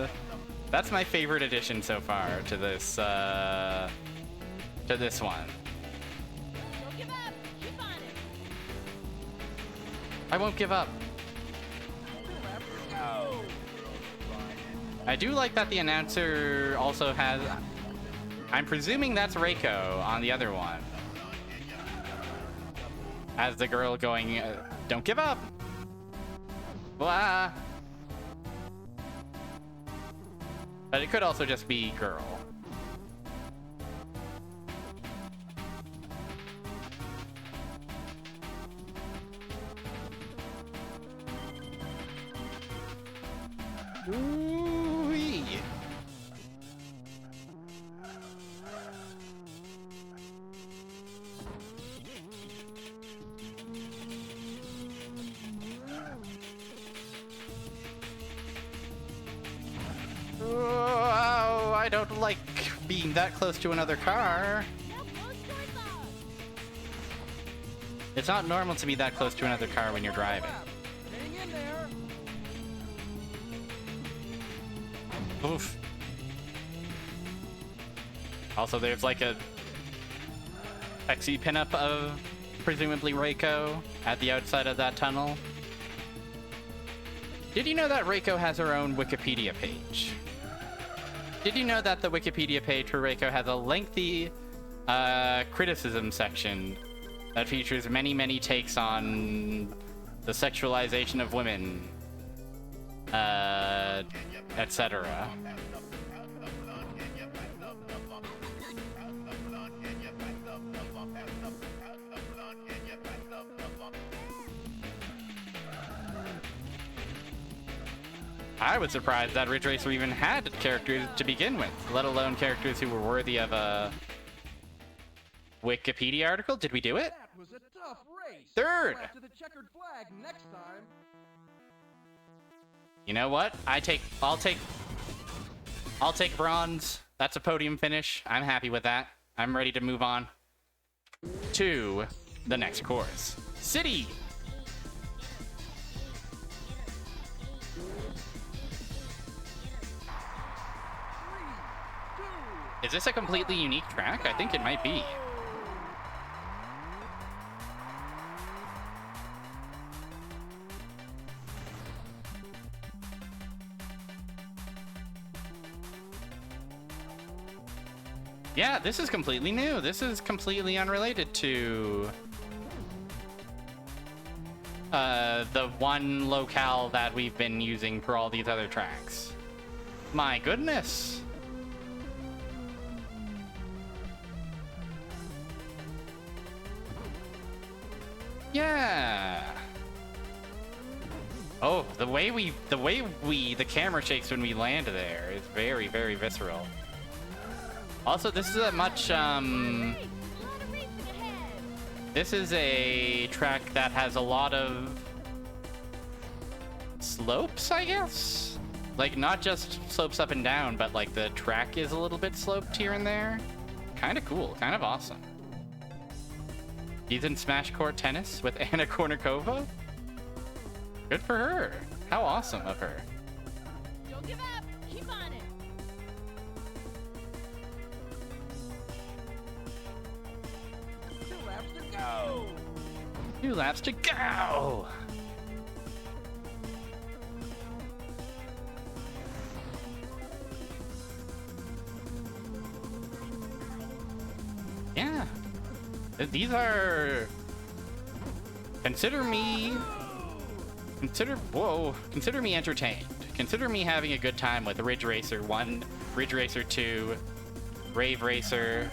That's my favorite addition so far to this one. Don't give up. Keep on it. I won't give up. I do like that the announcer also has... I'm presuming that's Reiko on the other one. As the girl going, don't give up! Blah! But it could also just be girl. Ooh-wee. Oh, I don't like being that close to another car. Now close doors off. It's not normal to be that close to another car when you're driving. Hang in there. Oof. Also, there's like a sexy pinup of presumably Reiko at the outside of that tunnel. Did you know that Reiko has her own Wikipedia page? Did you know that the Wikipedia page for Reiko has a lengthy criticism section that features many, many takes on the sexualization of women, etc.? I was surprised that Ridge Racer even had characters to begin with, let alone characters who were worthy of a Wikipedia article. Did we do it? That was a tough race. Third. Go after the checkered flag next time. You know what? I'll take bronze. That's a podium finish. I'm happy with that. I'm ready to move on to the next course. City. Is this a completely unique track? I think it might be. Yeah, this is completely new. This is completely unrelated to the one locale that we've been using for all these other tracks. My goodness. Yeah. Oh, the camera shakes when we land there is very, very visceral. Also, this is a much, this is a track that has a lot of slopes, I guess? Like, not just slopes up and down, but like the track is a little bit sloped here and there. Kind of cool, kind of awesome. She's in Smash Court Tennis with Anna Kournikova? Good for her. How awesome of her. Don't give up. Keep on it. 2 laps to go. 2 laps to go! Yeah. These are... Consider me entertained. Consider me having a good time with Ridge Racer 1, Ridge Racer 2, Rave Racer.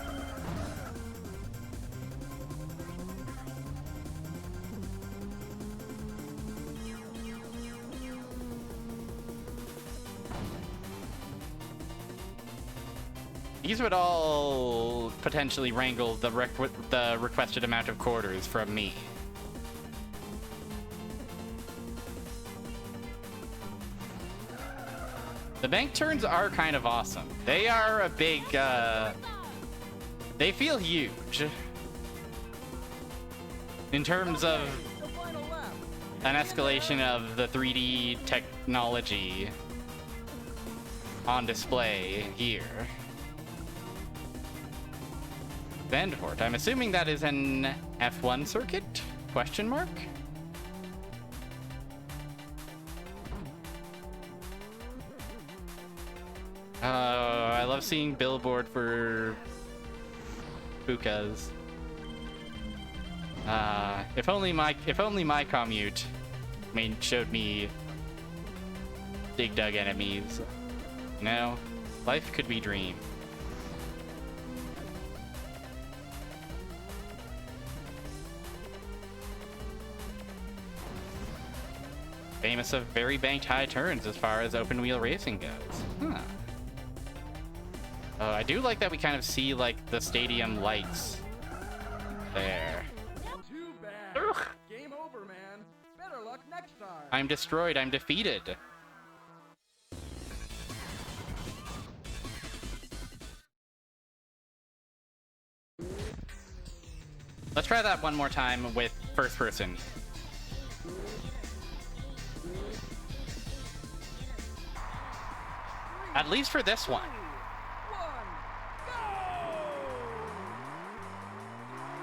These would all potentially wrangle the requested amount of quarters from me. The bank turns are kind of awesome. They are a big, they feel huge. In terms of The final lap. an escalation of the 3D technology on display here. Zandvoort. I'm assuming that is an F1 circuit? Question mark? I love seeing billboard for Pukas. If only my commute showed me Dig Dug enemies. No, life could be dreamed. Famous of very banked high turns as far as open wheel racing goes. Huh. I do like that we kind of see like the stadium lights there. Too bad. Ugh. Game over, man. Better luck next time. I'm destroyed, I'm defeated. Let's try that one more time with first person. At least for this one. 1, go!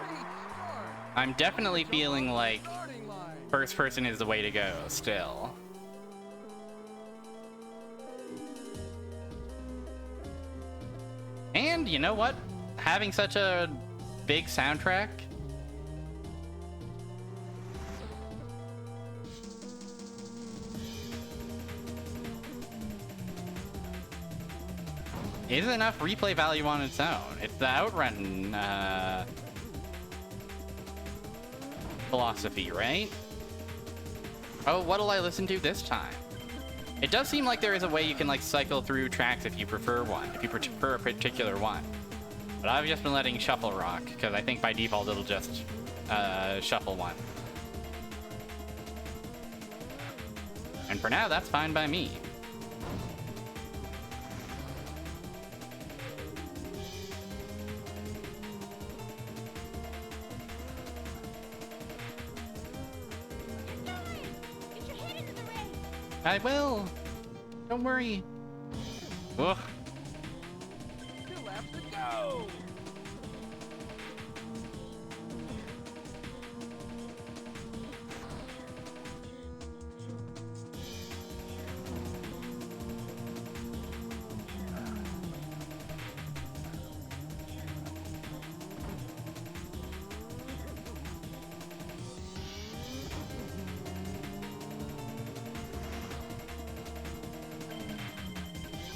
Great start. I'm definitely feeling like Starting line. first person is the way to go still. And you know what? Having such a big soundtrack is enough replay value on its own. It's the Outrun philosophy, right? Oh, what'll I listen to this time? It does seem like there is a way you can like cycle through tracks if you prefer one, if you prefer a particular one. But I've just been letting shuffle rock, because I think by default it'll just shuffle one. And for now, that's fine by me. Get your head into the race. I will. Don't worry. Ugh. 2 laps to go.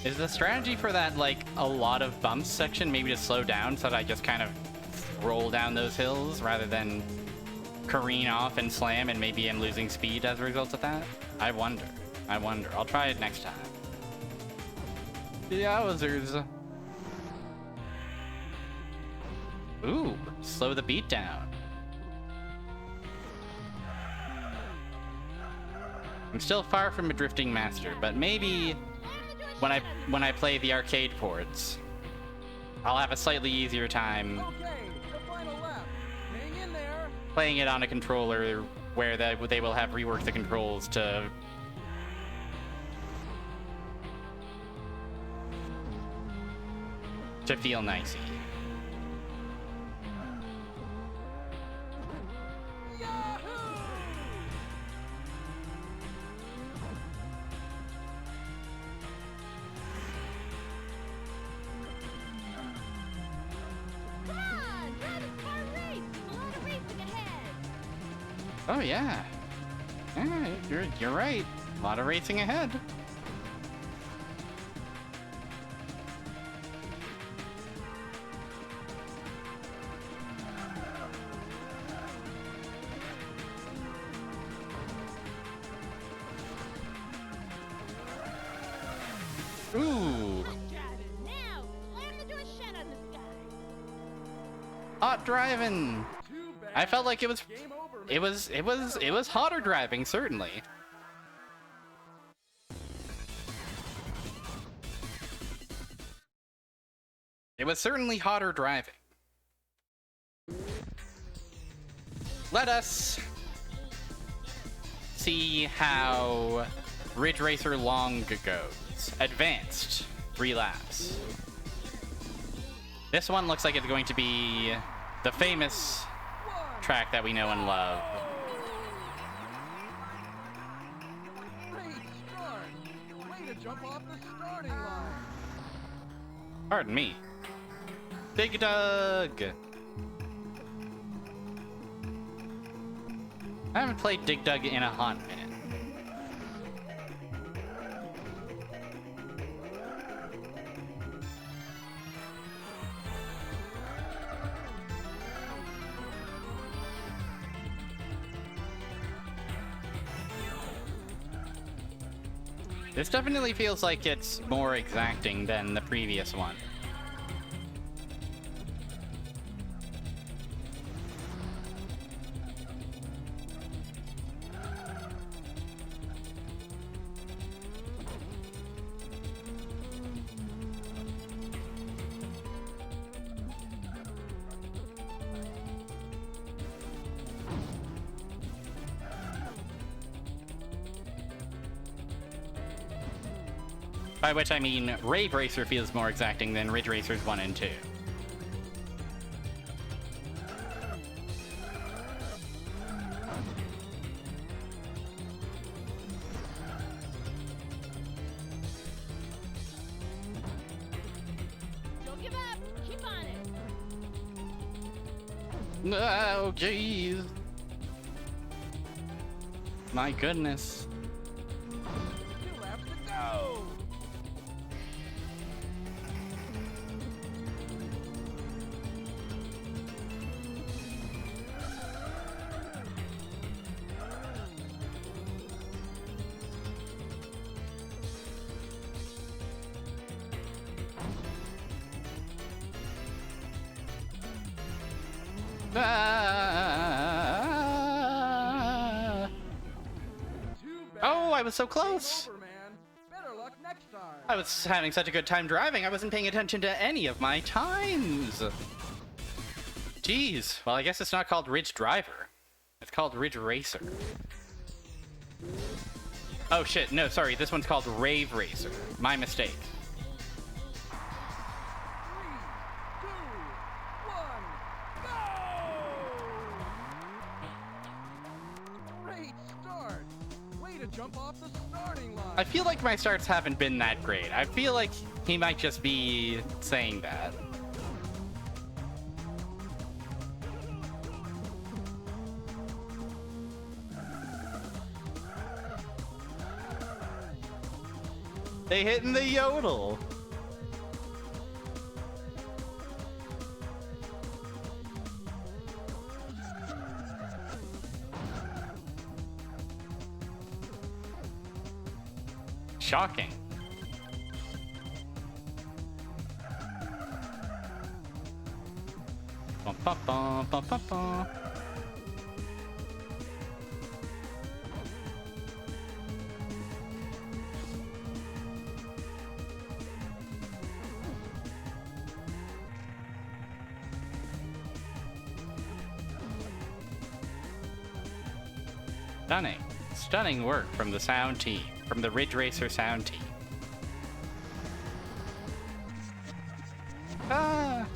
Is the strategy for that, like, a lot of bumps section maybe to slow down so that I just kind of roll down those hills rather than careen off and slam and maybe I'm losing speed as a result of that? I wonder. I'll try it next time. Yowzers. Ooh, slow the beat down. I'm still far from a drifting master, but maybe when I play the arcade ports, I'll have a slightly easier time Okay, the final lap. Hang in there. playing it on a controller where they will have reworked the controls to feel nicey. Yahoo! Come on, drive a car race. There's a lot of racing ahead. Oh yeah. Yeah, you're right. A lot of racing ahead. Ooh, Good driving. Now, slam the door shut on the sky. hot driving. Too bad. I felt like it was Game over, man. it was hotter driving, certainly. It was certainly hotter driving. Let us see how Ridge Racer Long goes. Advanced, 3 laps. This one looks like it's going to be the famous track that we know and love. Great start. Way to jump off the starting line. Pardon me. Dig Dug! I haven't played Dig Dug in a hot minute. This definitely feels like it's more exacting than the previous one. By which I mean Rave Racer feels more exacting than Ridge Racers 1 and 2. Don't give up. Keep on it. Oh, jeez. My goodness. 2 laps to go. Ah. Too bad. Oh, I was so Game close. over, man. Better luck next time. I was having such a good time driving, I wasn't paying attention to any of my times. Jeez. Well, I guess it's not called Ridge Driver. It's called Ridge Racer. Oh shit, no, sorry, this one's called Rave Racer. My mistake. 3, 2, 1, go! Great start. Way to jump off the starting line. I feel like my starts haven't been that great. I feel like he might just be saying that. They hitting the yodel. Shocking. Bum, bum, bum, bum, bum, bum. Stunning. Stunning work from the sound team, from the Ridge Racer sound team. Ah!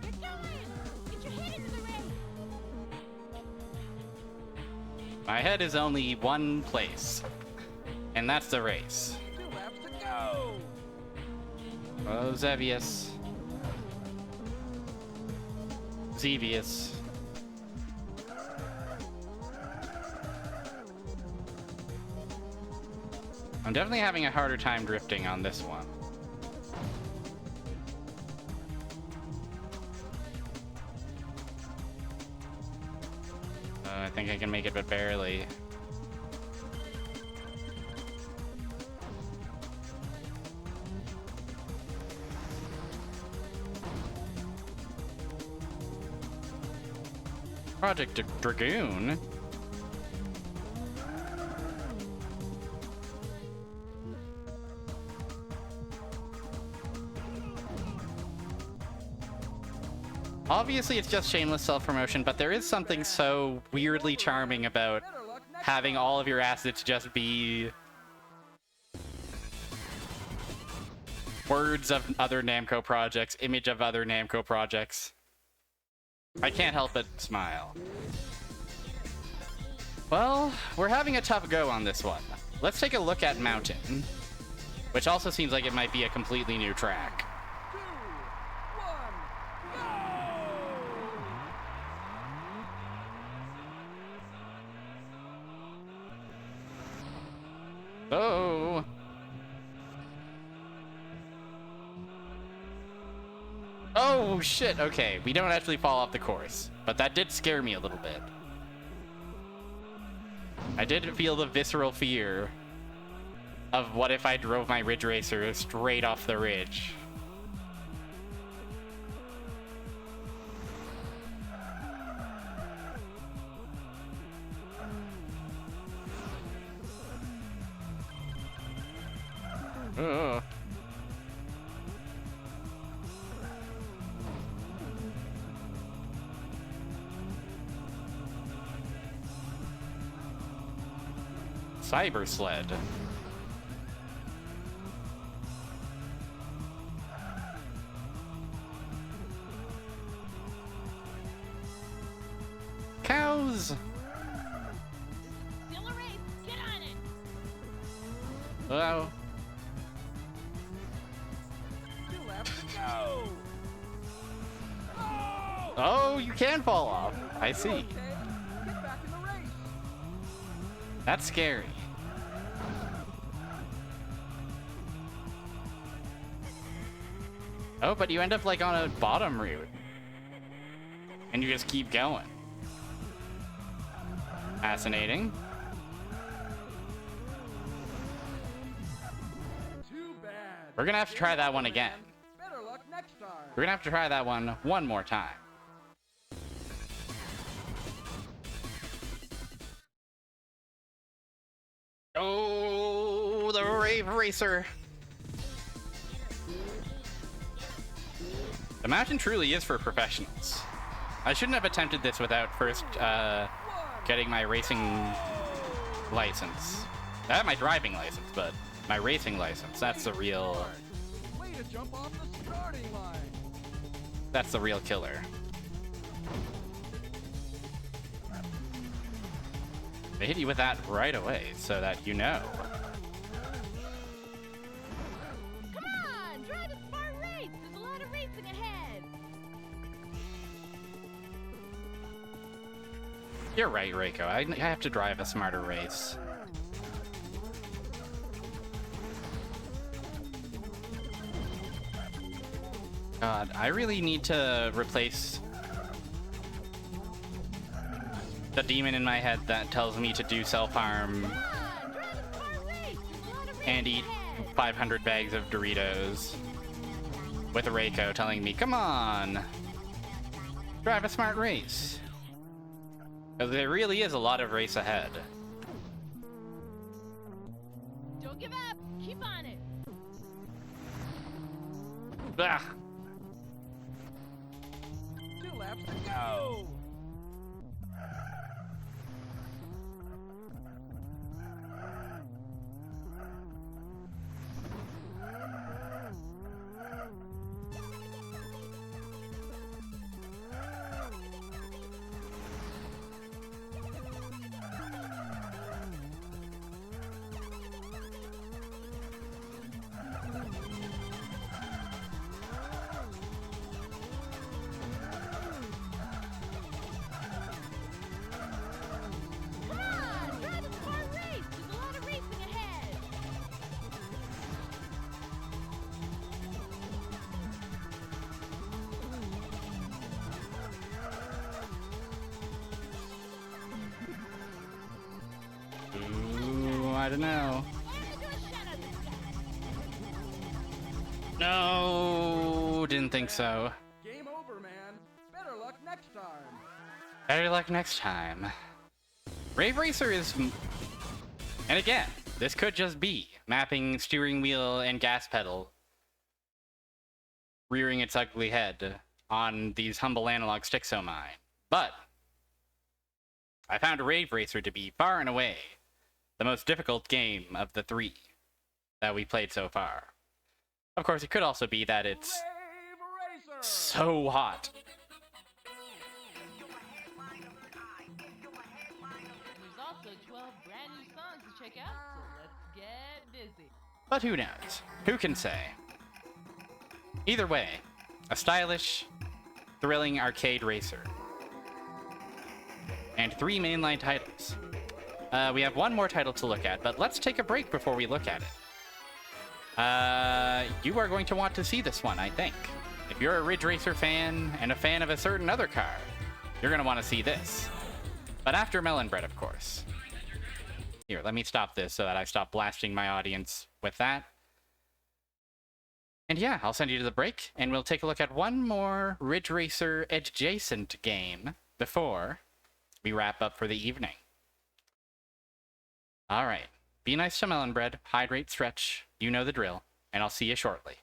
Get going! Get your head into the race! My head is only one place, and that's the race. 2 laps to go! Oh, Zevius. Zevius. I'm definitely having a harder time drifting on this one. I think I can make it, but barely. Project Dragoon? Obviously, it's just shameless self-promotion, but there is something so weirdly charming about Better luck next having all of your assets just be words of other Namco projects, image of other Namco projects. I can't help but smile. Well, we're having a tough go on this one. Let's take a look at Mountain, which also seems like it might be a completely new track. 2, 1, go! Oh! Oh shit, okay, we don't actually fall off the course, but that did scare me a little bit. I did feel the visceral fear of what if I drove my Ridge Racer straight off the ridge. Ugh. Cyber Sled. Cows. Still a race! Get on it! Oh. 2 laps to go! Oh! Oh, you can fall off. I see. Okay, get back in the race! That's scary. Oh, but you end up like on a bottom route. And you just keep going. Fascinating. Too bad. We're gonna have to try that one again. Better luck next time. We're gonna have to try that one more time. Oh, the Rave Racer. The mountain truly is for professionals. I shouldn't have attempted this without first getting my racing license. I have my driving license, but my racing license, that's the real Way to jump off the starting line. That's the real killer. They hit you with that right away, so that you know. Come on! Drive a smart race! There's a lot of racing ahead! You're right, Reiko. I have to drive a smarter race. God, I really need to replace the demon in my head that tells me to do self-harm Come on, drive a smart race. There's a lot of and racing eat ahead. 500 bags of Doritos with Reiko telling me, come on, drive a smart race. Because there really is a lot of race ahead. Don't give up. Keep on it. Ugh. 2 laps to go! Come on, drive a smart race. There's a lot of racing ahead. Ooh, I don't know. And do a shadow this time. No, didn't think so. Game over, man. Better luck next time. Better luck next time. Rave Racer is... And again, this could just be mapping steering wheel and gas pedal, rearing its ugly head on these humble analog sticks o' mine. But I found Rave Racer to be far and away the most difficult game of the 3 that we played so far. Of course, it could also be that it's Rave Racer! so hot. There's also 12 brand new songs to check out, so let's get busy. But who knows? Who can say? Either way, a stylish, thrilling arcade racer. And 3 mainline titles. We have one more title to look at, but let's take a break before we look at it. You are going to want to see this one, I think. If you're a Ridge Racer fan and a fan of a certain other car, you're going to want to see this. But after Melon Bread, of course. Here, let me stop this so that I stop blasting my audience with that. And yeah, I'll send you to the break, and we'll take a look at one more Ridge Racer adjacent game before we wrap up for the evening. Alright, be nice to Melon Bread, hydrate, stretch, you know the drill, and I'll see you shortly.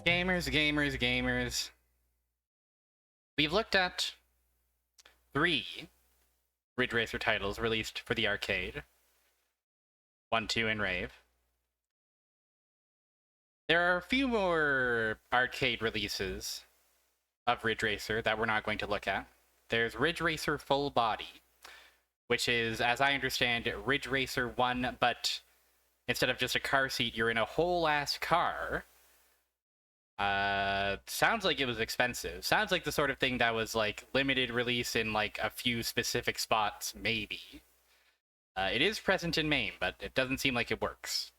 Gamers. We've looked at 3 Ridge Racer titles released for the arcade. 1, 2, and Rave. There are a few more arcade releases of Ridge Racer that we're not going to look at. There's Ridge Racer Full Body, which is, as I understand, Ridge Racer 1, but instead of just a car seat, you're in a whole-ass car. Sounds like it was expensive. Sounds like the sort of thing that was, like, limited release in, like, a few specific spots, maybe. It is present in MAME, but it doesn't seem like it works.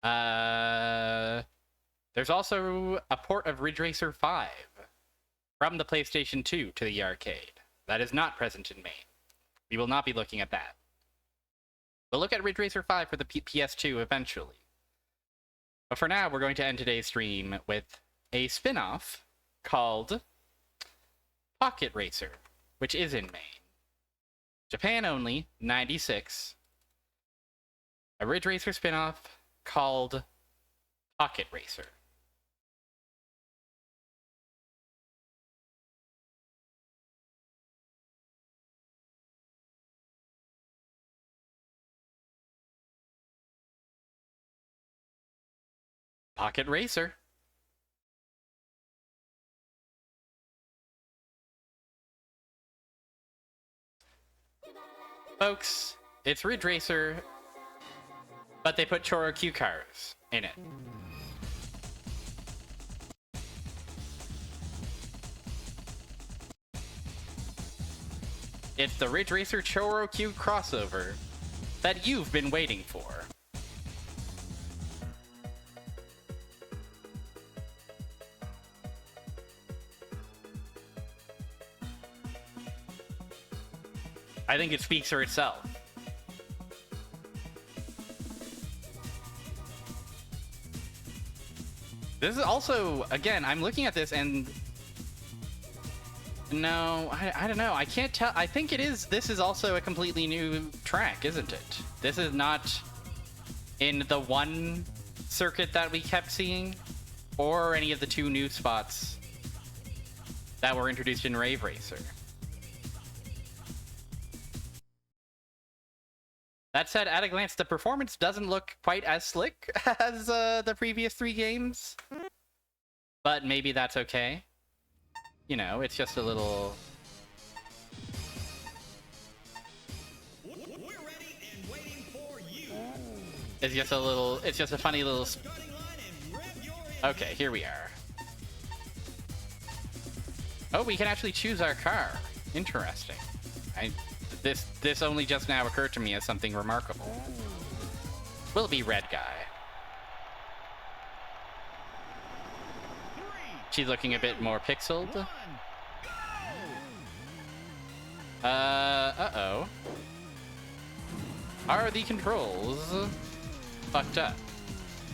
There's also a port of Ridge Racer 5 from the PlayStation 2 to the arcade. That is not present in MAME. We will not be looking at that. We'll look at Ridge Racer 5 for the PS2 eventually. But for now, we're going to end today's stream with a spin-off called Pocket Racer, which is in MAME. Japan only, 96. A Ridge Racer spin-off called Pocket Racer. Pocket Racer. Folks, it's Ridge Racer, but they put Choro Q cars in it. It's the Ridge Racer Choro Q crossover that you've been waiting for. I think it speaks for itself. This is also, again, I'm looking at this and... No, I don't know. I can't tell. I think it is. This is also a completely new track, isn't it? This is not in the one circuit that we kept seeing, or any of the 2 new spots that were introduced in Rave Racer. That said, at a glance, the performance doesn't look quite as slick as the previous 3 games. But maybe that's okay. You know, it's just a little... We're ready and waiting for you. It's just a little... It's just a funny little... Starting line and rev your engine. Okay, here we are. Oh, we can actually choose our car. Interesting. This only just now occurred to me as something remarkable. We'll be red guy. 3, She's looking a bit more pixeled. 1, go! Uh-oh. Are the controls fucked up?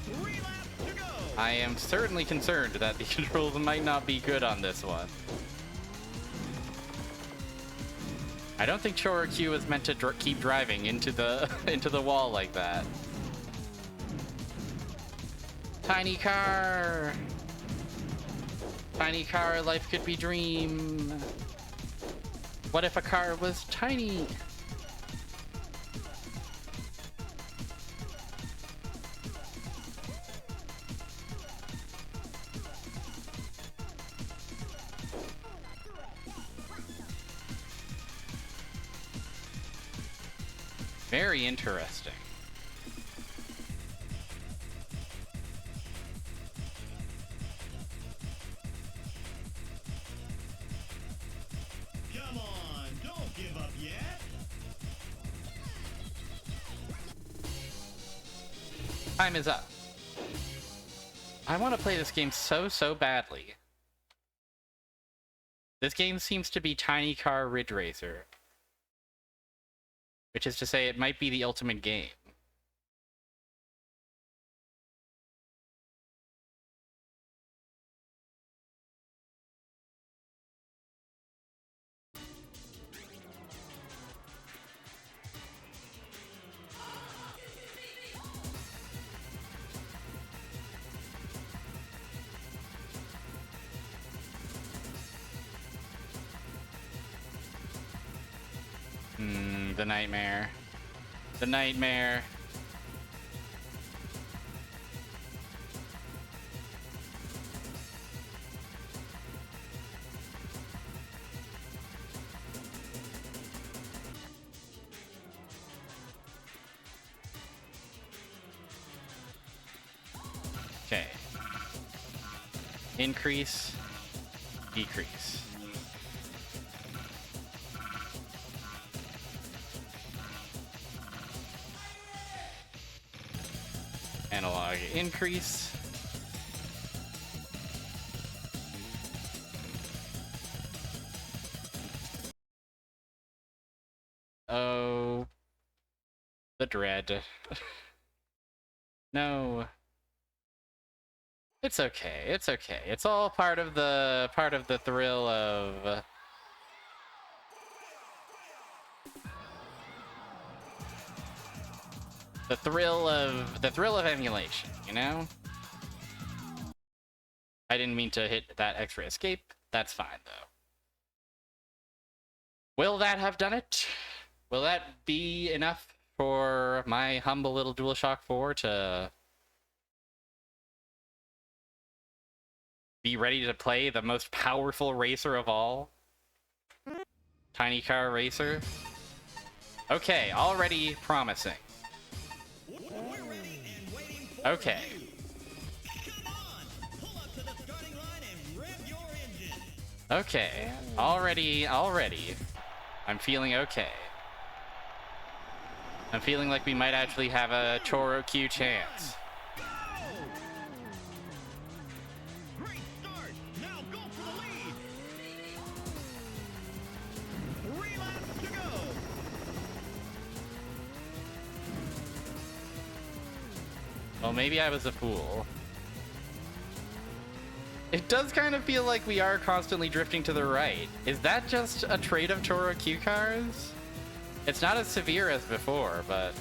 3 laps to go. I am certainly concerned that the controls might not be good on this one. I don't think Choro Q is meant to keep driving into the into the wall like that. Tiny car! Tiny car, life could be dream. What if a car was tiny? Very interesting. Come on, don't give up yet. Time is up. I want to play this game so badly. This game seems to be Tiny Car Ridge Racer. Which is to say, it might be the ultimate game. The nightmare. The nightmare. Okay. Increase, decrease. Analog increase. Oh, the dread. No. It's okay. It's okay. It's all part of the thrill of the thrill of emulation, you know? I didn't mean to hit that X-ray escape. That's fine though. Will that have done it? Will that be enough for my humble little DualShock 4 to be ready to play the most powerful racer of all? Tiny Car Racer? Okay, already promising. Okay. Okay, already. I'm feeling okay. I'm feeling like we might actually have a Choro Q chance. Great start. Now go for the lead. 3 laps to go. Well, maybe I was a fool. It does kind of feel like we are constantly drifting to the right. Is that just a trait of Choro Q cars? It's not as severe as before, but...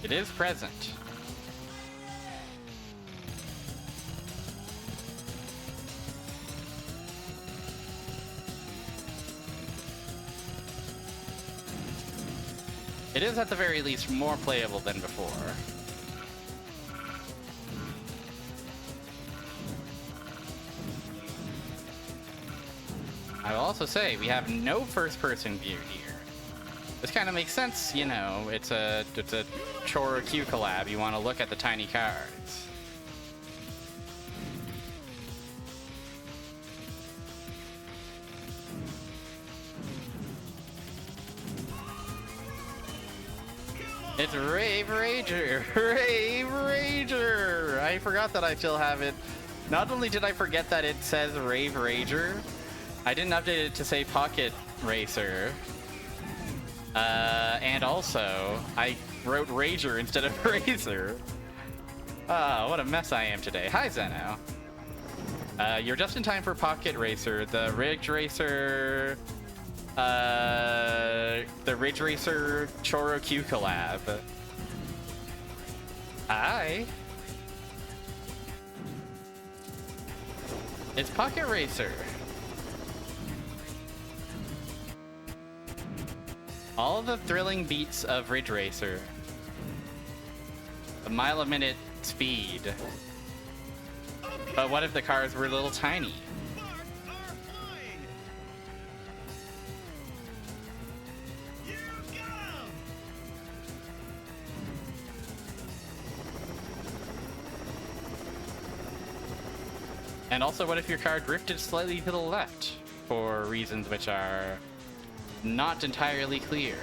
it is present. It is at the very least more playable than before. I will also say we have no first-person view here. This kind of makes sense, you know. It's a Choro Q collab. You want to look at the tiny cars. It's Rave Rager! Rave Rager! I forgot that I still have it. Not only did I forget that it says Rave Rager, I didn't update it to say Pocket Racer. And also, I wrote Rager instead of Racer. Ah, what a mess I am today. Hi, Zeno. You're just in time for Pocket Racer, the Ridge Racer... the Ridge Racer Choro Q collab. Hi. It's Pocket Racer. All the thrilling beats of Ridge Racer. A mile-a-minute speed. But what if the cars were a little tiny? And also, what if your car drifted slightly to the left for reasons which are not entirely clear?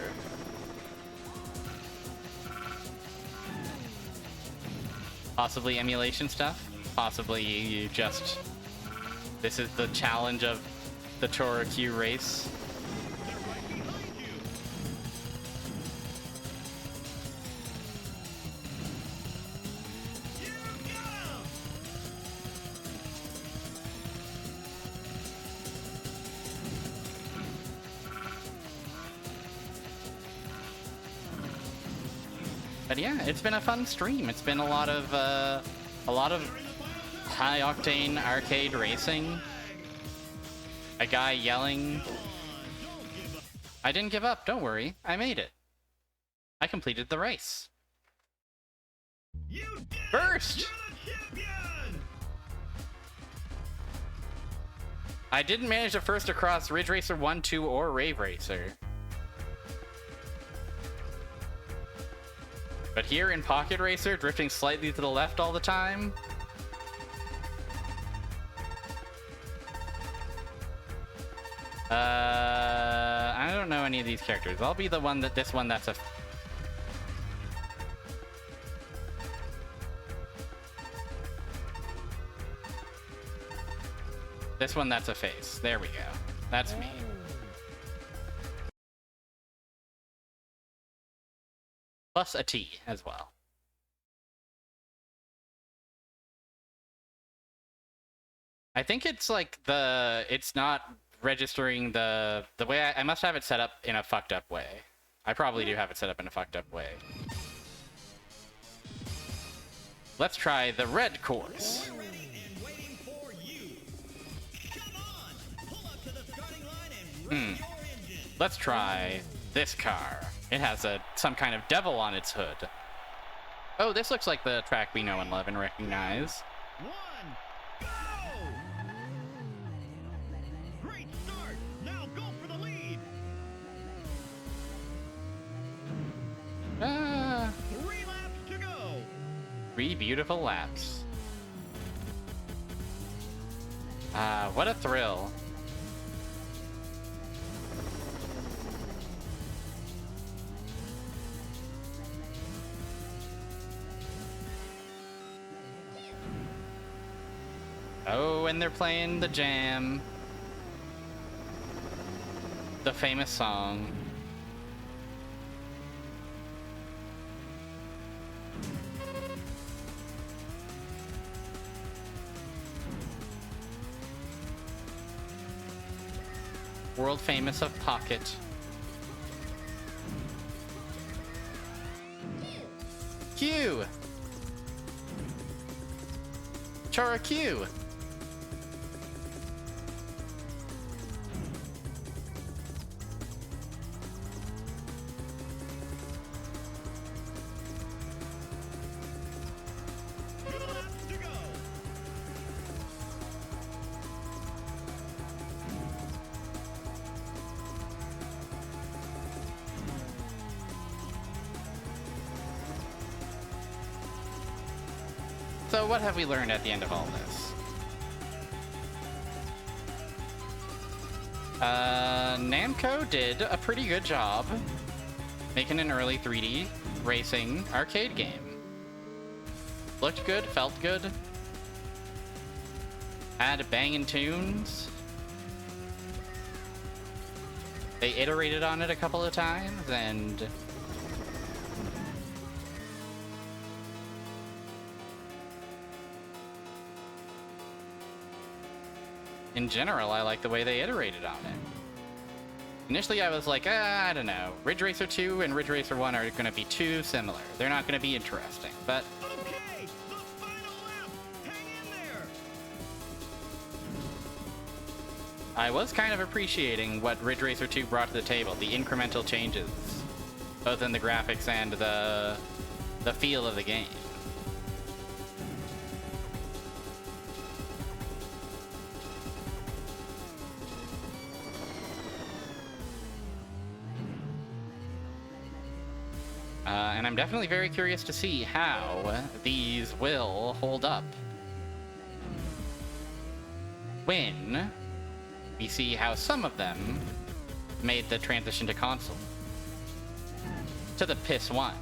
Possibly emulation stuff? Possibly you just... This is the challenge of the Choro Q race? But yeah, it's been a fun stream. It's been a lot of high octane arcade racing. A guy yelling. I didn't give up, don't worry. I made it. I completed the race. First! I didn't manage to first across Ridge Racer 1, 2, or Rave Racer. But here in Pocket Racer, drifting slightly to the left all the time. I don't know any of these characters. I'll be the one that this one that's a... This one that's a face. There we go. That's me. Plus a T as well. I think it's like it's not registering the way I must have it set up in a fucked up way. I probably do have it set up in a fucked up way. Let's try the red course. Let's try this car. It has some kind of devil on its hood. Oh, this looks like the track we know and love and recognize. Go! Great start. Now go for the lead. 3 laps to go. 3 beautiful laps. What a thrill. Oh, and they're playing the jam. The famous song. World famous of Pocket. Q! Chara Q! So what have we learned at the end of all this? Namco did a pretty good job making an early 3D racing arcade game. Looked good, felt good. Had banging tunes. They iterated on it a couple of times, and in general, I like the way they iterated on it. Initially, I was like, I don't know. Ridge Racer 2 and Ridge Racer 1 are going to be too similar. They're not going to be interesting, but... Okay, the final lap. Hang in there. I was kind of appreciating what Ridge Racer 2 brought to the table, the incremental changes, both in the graphics and the feel of the game. And I'm definitely very curious to see how these will hold up when we see how some of them made the transition to console. To the PIS 1.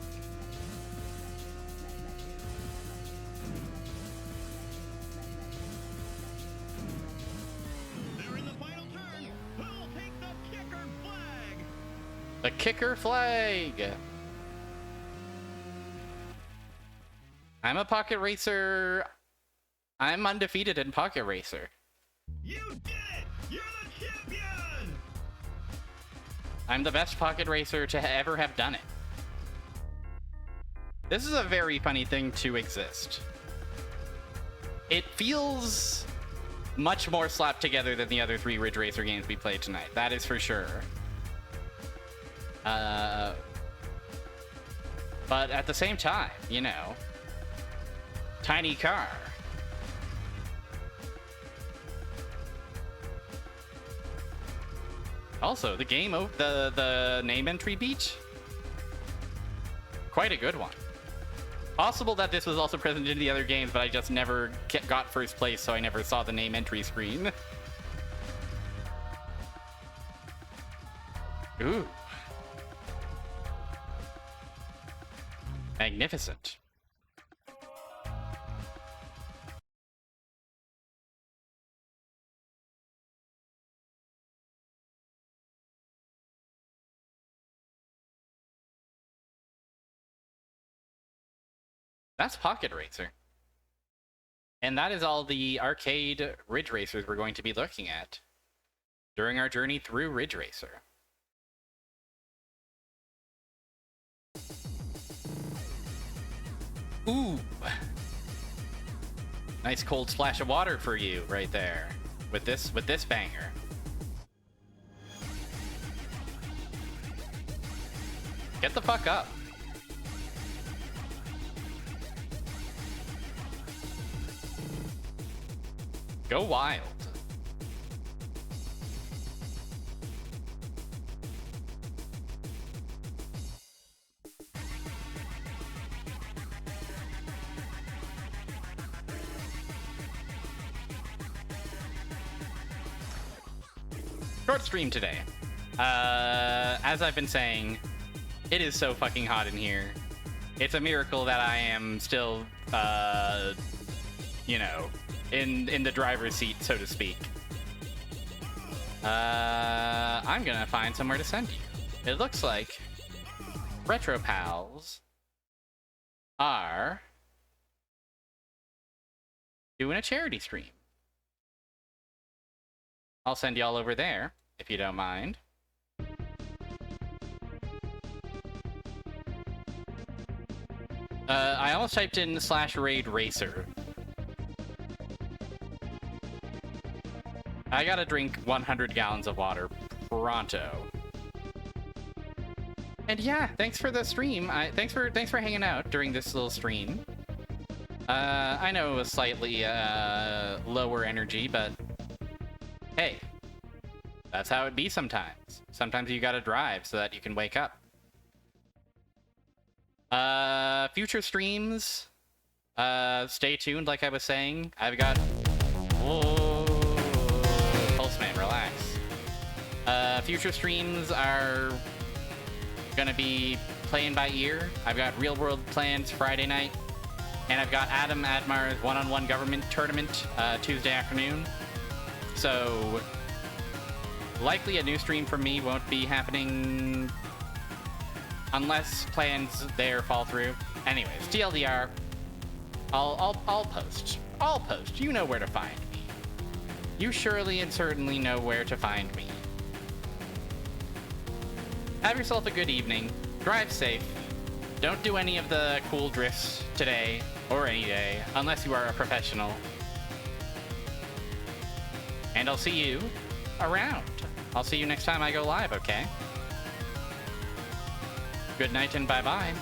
They're in the final turn. Who'll take the kicker flag? The kicker flag! I'm a Pocket Racer. I'm undefeated in Pocket Racer. You did it! You're the champion! I'm the best Pocket Racer to ever have done it. This is a very funny thing to exist. It feels much more slapped together than the other 3 Ridge Racer games we played tonight. That is for sure. But at the same time, you know, tiny car. Also, the game, the name entry beat, quite a good one. Possible that this was also present in the other games, but I just never got first place, so I never saw the name entry screen. Ooh. Magnificent. That's Pocket Racer. And that is all the arcade Ridge Racers we're going to be looking at during our journey through Ridge Racer. Ooh. Nice cold splash of water for you right there with this banger. Get the fuck up. Go wild. Short stream today. As I've been saying, it is so fucking hot in here. It's a miracle that I am still, you know, in the driver's seat, so to speak. I'm gonna find somewhere to send you. It looks like Retro Pals are doing a charity stream. I'll send y'all over there, if you don't mind. I almost typed in /raid racer. I gotta drink 100 gallons of water pronto. And yeah, thanks for the stream. Thanks for hanging out during this little stream. I know it was slightly lower energy, but hey, that's how it be sometimes. Sometimes you gotta drive so that you can wake up. Future streams, stay tuned. Like I was saying, I've got. Whoa. Man, relax. Future streams are gonna be playing by ear. I've got real world plans Friday night, and I've got Adam Admar's one-on-one government tournament Tuesday afternoon. So likely a new stream from me won't be happening unless plans there fall through. Anyways, TLDR, I'll post. I'll post. You know where to find me. You surely and certainly know where to find me. Have yourself a good evening. Drive safe. Don't do any of the cool drifts today or any day, unless you are a professional. And I'll see you around. I'll see you next time I go live, okay? Good night and bye-bye.